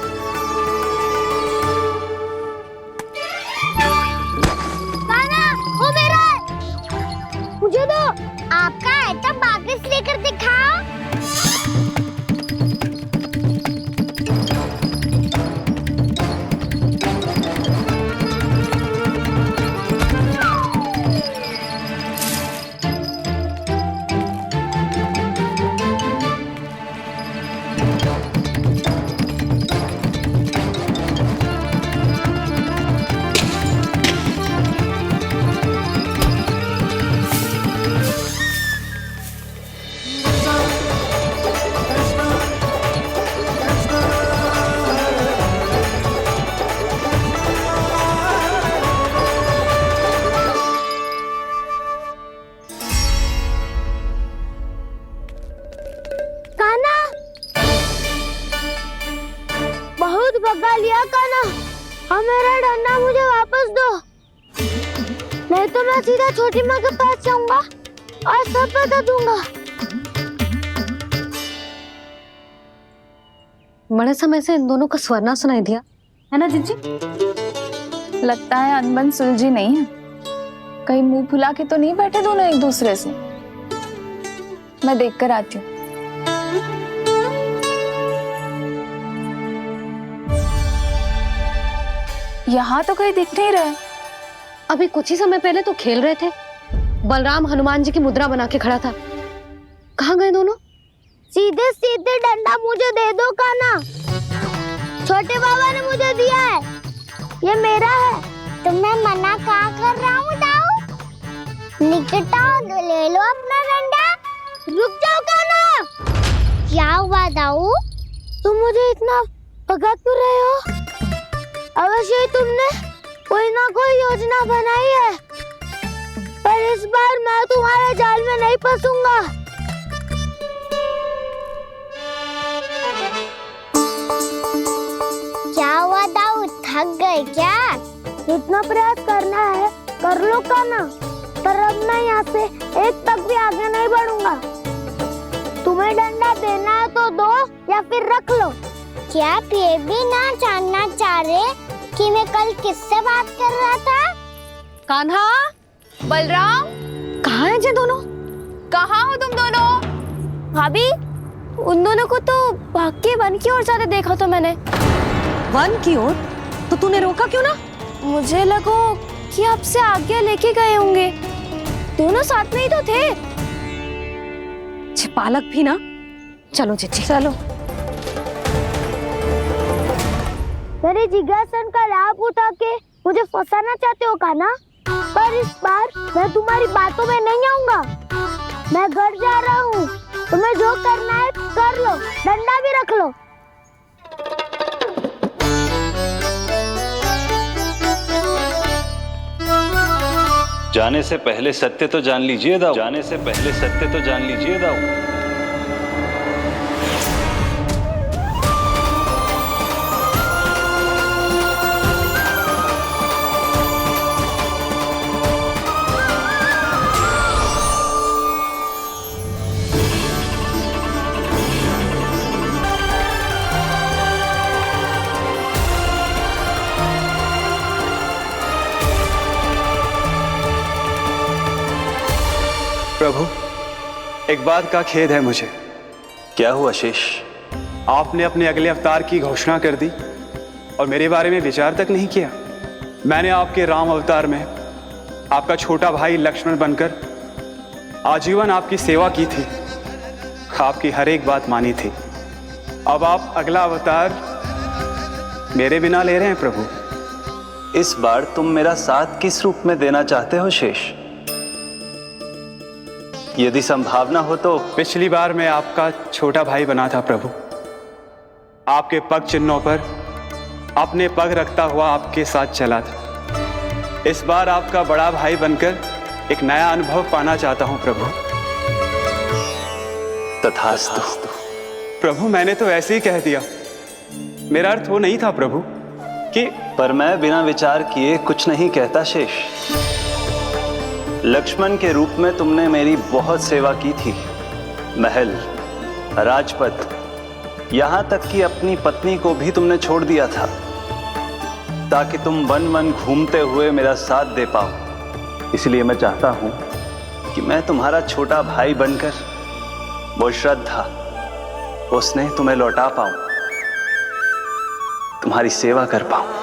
कान्हा, वो मेरा, मुझे दो। आपका आइटम वापस लेकर दिखाओ। बहुत भगा लिया कान्हा, अब मेरा डंडा मुझे वापस दो, नहीं तो मैं सीधा छोटी माँ के पास जाऊंगा और सब बता दूंगा। बड़े समय से इन दोनों का स्वरना सुनाई दिया है ना जीजी? लगता है अनबन सुलझी नहीं है। कहीं मुंह फुला के तो नहीं बैठे दोनों एक दूसरे से। मैं देख कर आती हूँ। यहाँ तो कहीं दिख नहीं रहा। अभी कुछ ही समय पहले तो खेल रहे थे। बलराम हनुमान जी की मुद्रा बना के खड़ा था। कहाँ गए दोनों? सीधे सीधे डंडा मुझे दे दो कान्हा, छोटे बाबा ने मुझे दिया है, ये मेरा है। तो मैं मना कहाँ कर रहा हूँ दाऊ? निकट आओ, ले लो अपना डंडा। रुक जाओ कान्हा। क्या हुआ दाऊ, तुम मुझे इतना भगा क्यों रहे हो? अवश्य ही तुमने कोई ना कोई योजना बनाई है, पर इस बार मैं तुम्हारे जाल में नहीं फंसूंगा। क्या हुआ दाऊ, थक गए क्या? जितना प्रयास करना है कर लो कान्हा, पर अब मैं यहाँ से एक तक भी आगे नहीं बढ़ूंगा। तुम्हें डंडा देना है तो दो या फिर रख लो। क्या आप ये भी ना जानना चाह रहे कि मैं कल किससे बात कर रहा था? कान्हा, बलराम, कहाँ हैं ये दोनों? कहाँ हो तुम दोनों? भाभी, उन दोनों को तो भाग के वन की ओर जाते देखा तो मैंने। वन की ओर? तो तूने रोका क्यों ना? मुझे लगो कि आपसे आगे लेके गए होंगे, दोनों साथ में ही तो थे। पालक भी ना। चलो जीजी चलो। मेरे जिज्ञासन का लाभ उठा के मुझे फंसाना चाहते हो कान्हा, पर इस बार मैं तुम्हारी बातों में नहीं आऊंगा। मैं घर जा रहा हूँ, तुम्हें जो करना है कर लो, डंडा भी रख लो। जाने से पहले सत्य तो जान लीजिए दाऊ। जाने से पहले सत्य तो जान लीजिए दाऊ। प्रभु, एक बात का खेद है मुझे। क्या हुआ शेष? आपने अपने अगले अवतार की घोषणा कर दी और मेरे बारे में विचार तक नहीं किया। मैंने आपके राम अवतार में आपका छोटा भाई लक्ष्मण बनकर आजीवन आपकी सेवा की थी, आपकी हर एक बात मानी थी। अब आप अगला अवतार मेरे बिना ले रहे हैं प्रभु। इस बार तुम मेरा साथ किस रूप में देना चाहते हो शेष? यदि संभावना हो तो पिछली बार मैं आपका छोटा भाई बना था प्रभु। आपके पग चिन्हों पर अपने पग रखता हुआ आपके साथ चला था। इस बार आपका बड़ा भाई बनकर एक नया अनुभव पाना चाहता हूं प्रभु। तथास्तु। प्रभु मैंने तो ऐसे ही कह दिया, मेरा अर्थ वो नहीं था प्रभु कि। पर मैं बिना विचार किए कुछ नहीं कहता शेष। लक्ष्मण के रूप में तुमने मेरी बहुत सेवा की थी। महल, राजपथ, यहां तक कि अपनी पत्नी को भी तुमने छोड़ दिया था ताकि तुम वन वन घूमते हुए मेरा साथ दे पाओ। इसलिए मैं चाहता हूं कि मैं तुम्हारा छोटा भाई बनकर वो श्रद्धा, वो स्नेह तुम्हें लौटा पाऊं, तुम्हारी सेवा कर पाऊं।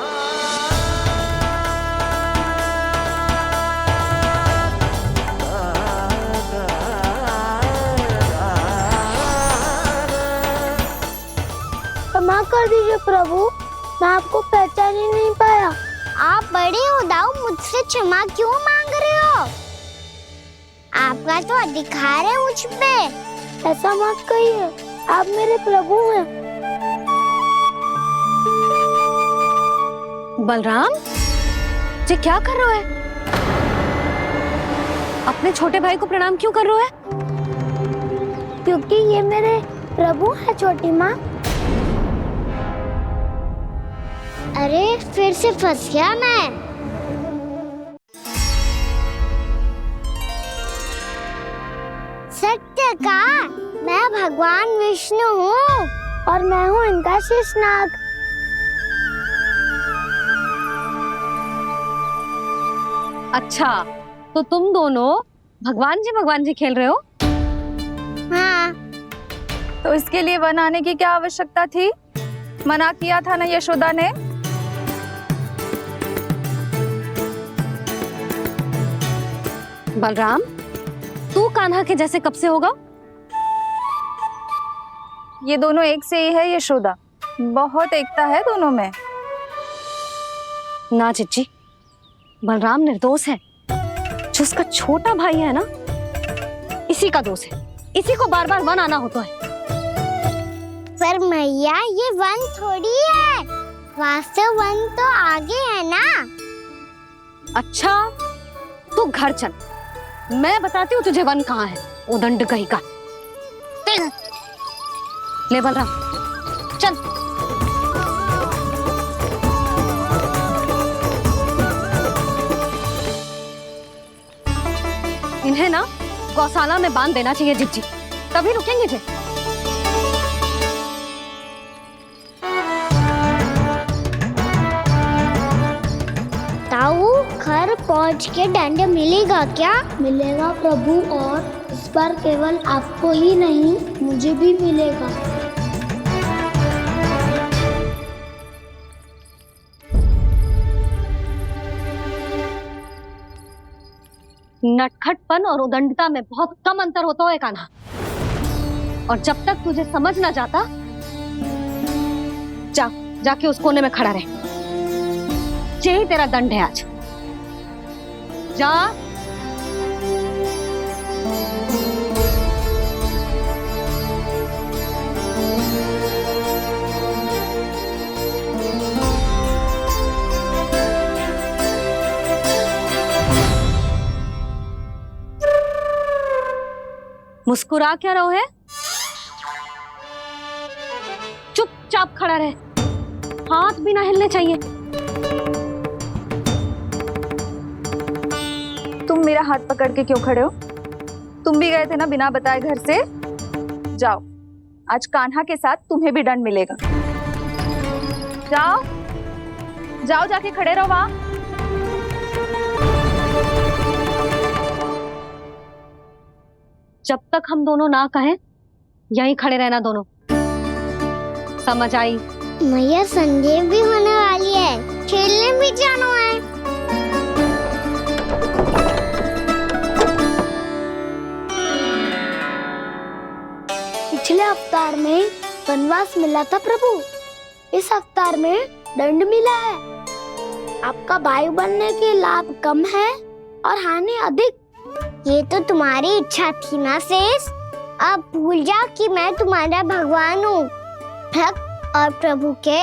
क्षमा कर दीजिए प्रभु, मैं आपको पहचान ही नहीं पाया। आप बड़े हो दाऊ, मुझसे क्षमा क्यों मांग रहे हो? आपका तो अधिकार है मुझ पे। ऐसा मत कहिए, आप मेरे प्रभु हैं। बलराम जी क्या कर रहे हो? अपने छोटे भाई को प्रणाम क्यों कर रहे हो? क्योंकि ये मेरे प्रभु है छोटी माँ। अरे फिर से फंस गया मैं। सत्य का, मैं भगवान विष्णु हूँ और मैं हूँ इनका शेषनाग। अच्छा, तो तुम दोनों भगवान जी खेल रहे हो? हाँ। तो इसके लिए वन आने की क्या आवश्यकता थी? मना किया था ना यशोदा ने। बलराम, तू कान्हा के जैसे कब से होगा? ये दोनों एक से ही है यशोदा, बहुत एकता है दोनों में। ना चिच्ची, बलराम निर्दोष है। जो उसका छोटा भाई है ना, इसी का दोष है। इसी को बार बार वन आना होता है। पर मैया ये वन थोड़ी है, वास्तव वन तो आगे है ना। अच्छा, तू घर चल, मैं बताती हूँ तुझे वन कहाँ है। उदंड कहीं का। ले बलराम चल। इन्हें ना गौशाला में बांध देना चाहिए जिज्जी, तभी रुकेंगे जे। ताऊ, घर पहुंच के दंड मिलेगा क्या? मिलेगा प्रभु, और इस बार केवल आपको ही नहीं मुझे भी मिलेगा। नटखटपन और उदंडता में बहुत कम अंतर होता है कान्हा, और जब तक तुझे समझ ना जाता, जाके उस कोने में खड़ा रहे। यही तेरा दंड है आज। जा। मुस्कुरा क्या रहो है? चुपचाप खड़ा रहे, हाथ भी ना हिलने चाहिए। तुम मेरा हाथ पकड़ के क्यों खड़े हो? तुम भी गए थे ना बिना बताए घर से। जाओ, आज कान्हा के साथ तुम्हें भी दंड मिलेगा। जाओ जाओ, जाके खड़े रहो वहां। जब तक हम दोनों ना कहें, यहीं खड़े रहना दोनों। समझ आई? मैया संध्या भी होने वाली है, खेलने भी जाना है। पिछले अवतार में वनवास मिला था प्रभु, इस अवतार में दंड मिला है। आपका भाई बनने के लाभ कम है और हानि अधिक। ये तो तुम्हारी इच्छा थी ना शेष। अब भूल जा कि मैं तुम्हारा भगवान हूँ। भक्त और प्रभु के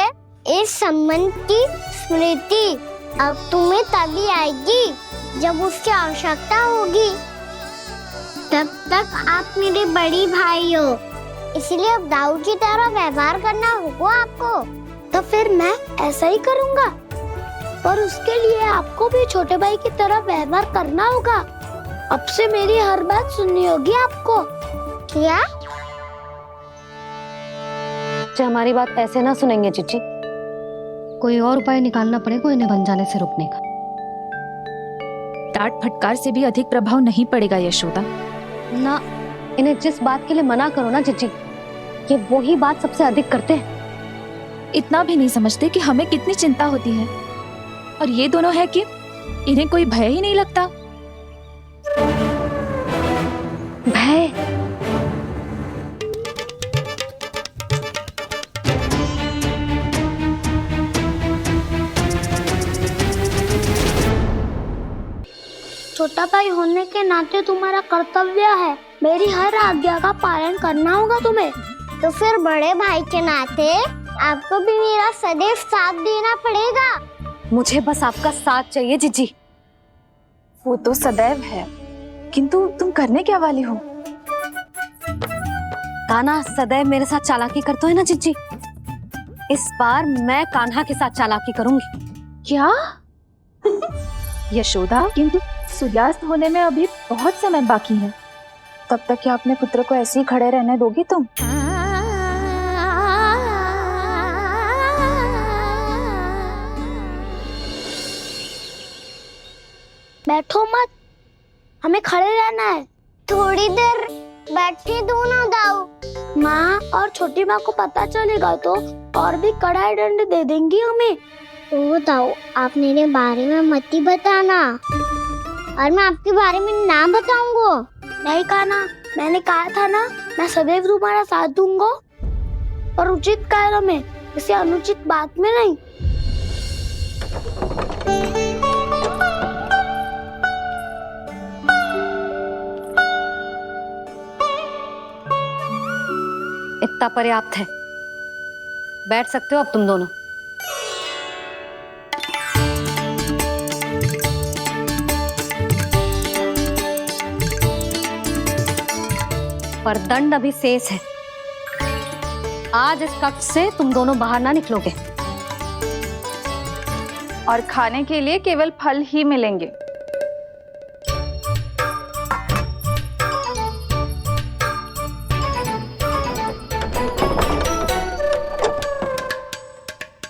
इस संबंध की स्मृति अब तुम्हें तभी आएगी जब उसकी आवश्यकता होगी। तब तक आप मेरे बड़ी भाई हो, इसलिए अब दाऊ की तरह व्यवहार करना होगा आपको। तो फिर मैं ऐसा ही करूँगा, पर उसके लिए आपको भी छोटे भाई की तरह व्यवहार करना होगा। अब से मेरी हर बात सुननी होगी आपको। क्या? हमारी बात ऐसे ना सुनेंगे चिची। कोई और उपाय निकालना पड़ेगा इन्हें बन जाने से रुकने का। डांट फटकार से भी अधिक प्रभाव नहीं पड़ेगा यशोदा। ना, इन्हें जिस बात के लिए मना करो ना चिची, ये वही बात सबसे अधिक करते हैं। इतना भी नहीं समझते कि हमें कितनी चिंता होती है, और ये दोनों है कि इन्हें कोई भय ही नहीं लगता। भय? छोटा भाई होने के नाते तुम्हारा कर्तव्य है, मेरी हर आज्ञा का पालन करना होगा तुम्हें। तो फिर बड़े भाई के नाते आपको भी मेरा सदैव साथ देना पड़ेगा। मुझे बस आपका साथ चाहिए जीजी। वो तो सदैव है, किंतु तुम करने क्या वाली हो? कान्हा सदैव मेरे साथ चालाकी करता है ना जीजी। इस बार मैं कान्हा के साथ चालाकी करूंगी। क्या? यशोदा, किंतु सूर्यास्त होने में अभी बहुत समय बाकी है। तब तक क्या अपने पुत्र को ऐसे ही खड़े रहने दोगी तुम? बैठो मत, हमें खड़े रहना है। थोड़ी देर बैठे दो ना दाऊ। माँ और छोटी माँ को पता चलेगा तो और भी कड़ा दंड दे देंगी हमें। ओ दाऊ, आप मेरे बारे में मत ही बताना, और मैं आपके बारे में ना बताऊंगा। नहीं कान्हा, मैंने कहा था ना, मैं सदैव तुम्हारा साथ दूंगा, और उचित कार्य में, इसे अनुचित बात में नहीं। इतना पर्याप्त है, बैठ सकते हो अब तुम दोनों। पर दंड अभी शेष है। आज इस कक्ष से तुम दोनों बाहर ना निकलोगे, और खाने के लिए केवल फल ही मिलेंगे।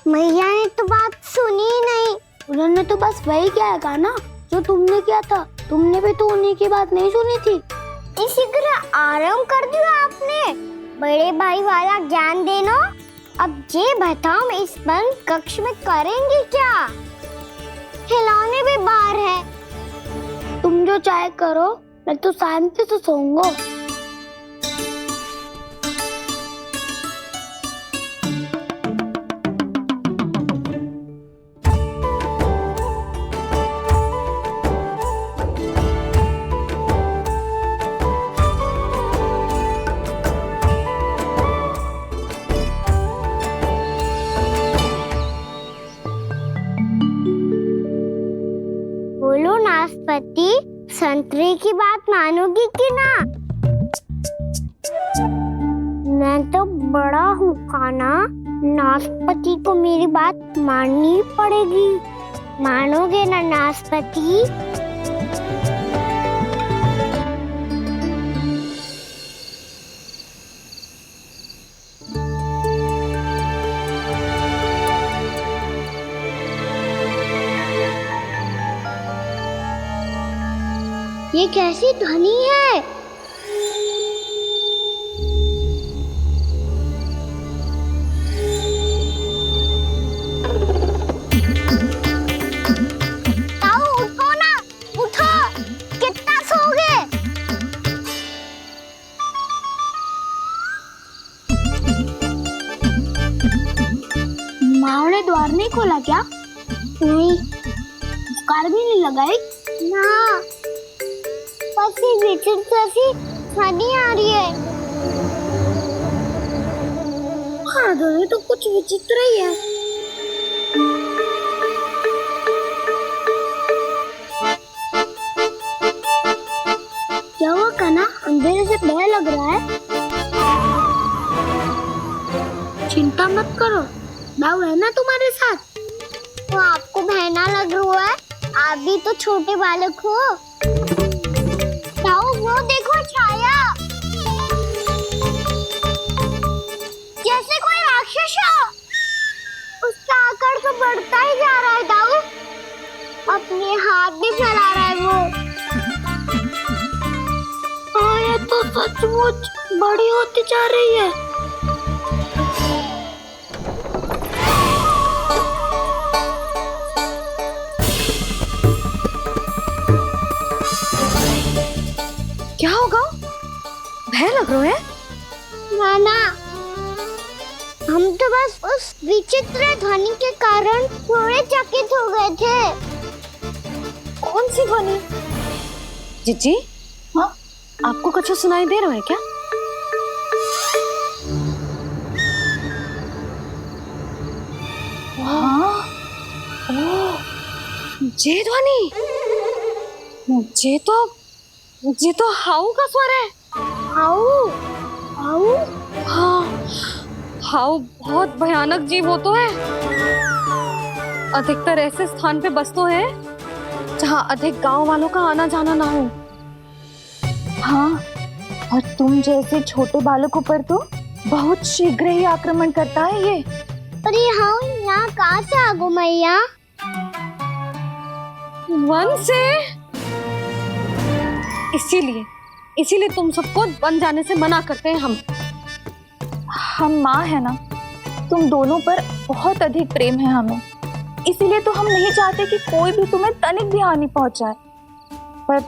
मैया ने तो बात सुनी ही नहीं। उन्होंने तो बस वही किया ना जो तुमने किया था। तुमने भी तो उन्हीं की बात नहीं सुनी थी। इसी तरह आराम कर दिया आपने। बड़े भाई वाला ज्ञान देना। अब ये बताओ, इस बंद कक्ष में करेंगे क्या? खिलौने भी बाहर है। तुम जो चाहे करो, मैं तो शांति से सोऊंगा। बोलो नाशपाती, संतरे की बात मानोगी कि ना? मैं तो बड़ा हूँ कान्हा, नाशपाती को मेरी बात माननी पड़ेगी। मानोगे ना नाशपाती? ये कैसी ध्वनि है? ताऊ उठो ना, उठो। कितना सोओगे? माँ ने द्वार नहीं खोला क्या? नहीं। कार भी नहीं लगाई? ना। पर सी विचित्र सी ध्वनि आ रही है। हाँ, ध्वनि तो कुछ विचित्र ही है। क्या हुआ कान्हा, अंधेरे से भय लग रहा है? चिंता मत करो, दाऊ है ना तुम्हारे साथ। तो आपको भय ना लग रहा है? आप भी तो छोटे बालक हो। दाऊ, वो देखो छाया, जैसे कोई राक्षस हो। उसका आकार तो बढ़ता ही जा रहा है दाऊ, अपने हाथ भी फैला रहा है वो। हाँ, ये तो सचमुच बड़ी होती जा रही है। क्या होगा? भय लग रहा है? नाना, हम तो बस उस विचित्र ध्वनि के कारण थोड़े चकित हो गए थे। कौन सी ध्वनि? जीजी, हाँ, आपको कुछ सुनाई दे रहा है क्या? हाँ, ओह, ये ध्वनि, ये तो हाउ का स्वर है। हाउ? हाउ? हाँ, हाउ बहुत भयानक जीव हो तो है। अधिकतर ऐसे स्थान पे बस तो है जहाँ अधिक गांव वालों का आना जाना ना हो। हाँ, और तुम जैसे छोटे बालकों पर तो बहुत शीघ्र ही आक्रमण करता है ये। पर ये हाउ यहाँ कहाँ से आ गो मैया? वन से। इसीलिए तुम सबको वन जाने से मना करते हैं हम माँ है ना, तुम दोनों पर बहुत अधिक प्रेम है हमें, इसीलिए तो हम नहीं चाहते कि कोई भी तुम्हें तनिक भी हानि पहुंचाए। पर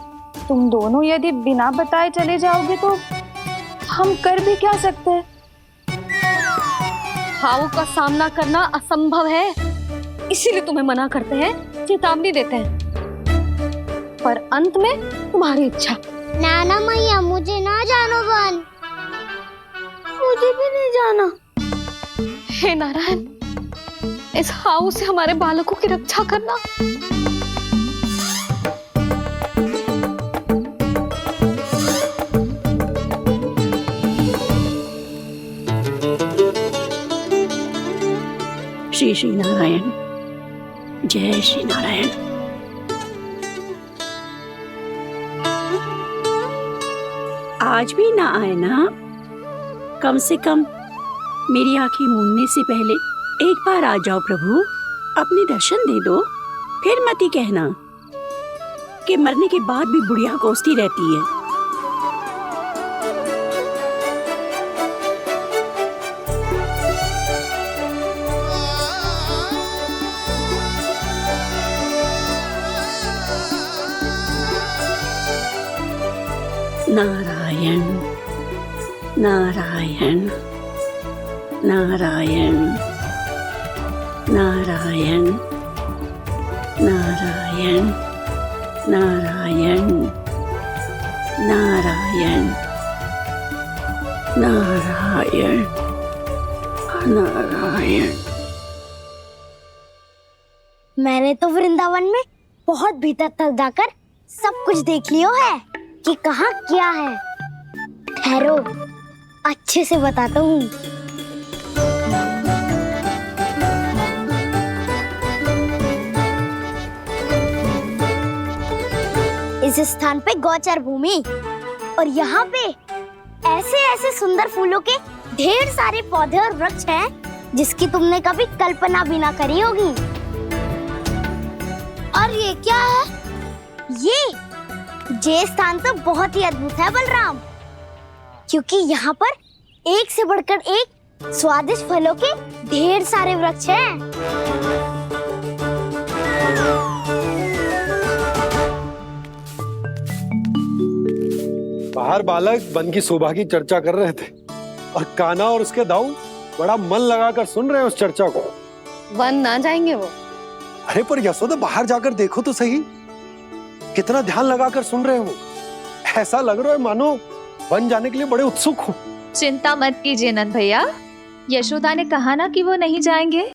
तुम दोनों यदि बिना बताए चले जाओगे तो हम कर भी क्या सकते हैं? हाउ का सामना करना असंभव है, इसीलिए तुम्हें मना करते हैं, चेतावनी देते हैं। पर अंत में तुम्हारी इच्छा। नाना मैया, मुझे ना जानो वन, मुझे भी नहीं जाना। हे नारायण, इस हाउ से हमारे बालकों की रक्षा करना। श्री श्री नारायण, जय श्री नारायण। आज भी ना आए ना? कम से कम मेरी आंखें मूंदने से पहले एक बार आ जाओ प्रभु, अपने दर्शन दे दो। फिर मत ही कहना कि मरने के बाद भी बुढ़िया कोसती रहती है। नारायण नारायण नारायण नारायण नारायण नारायण नारायण नारायण नारायण। मैंने तो वृंदावन में बहुत भीतर तक जाकर सब कुछ देख लियो है कि कहाँ क्या है। ठहरो, अच्छे से बताता हूँ। इस स्थान पे गोचर भूमि, और यहाँ पे ऐसे ऐसे सुंदर फूलों के ढेर सारे पौधे और वृक्ष हैं जिसकी तुमने कभी कल्पना भी ना करी होगी। और ये क्या है? ये स्थान तो बहुत ही अद्भुत है बलराम, क्योंकि यहाँ पर एक से बढ़कर एक स्वादिष्ट फलों के ढेर सारे वृक्ष हैं। बाहर बालक वन की शोभा की चर्चा कर रहे थे और कान्हा और उसके दाऊ बड़ा मन लगाकर सुन रहे हैं उस चर्चा को। वन ना जाएंगे वो? अरे पर यशोदा, बाहर जाकर देखो तो सही, कितना ध्यान लगाकर सुन रहे हो। ऐसा लग रहा है मानो वन जाने के लिए बड़े उत्सुक हो। चिंता मत कीजिए नंद भैया, यशोदा ने कहा ना कि वो नहीं जाएंगे।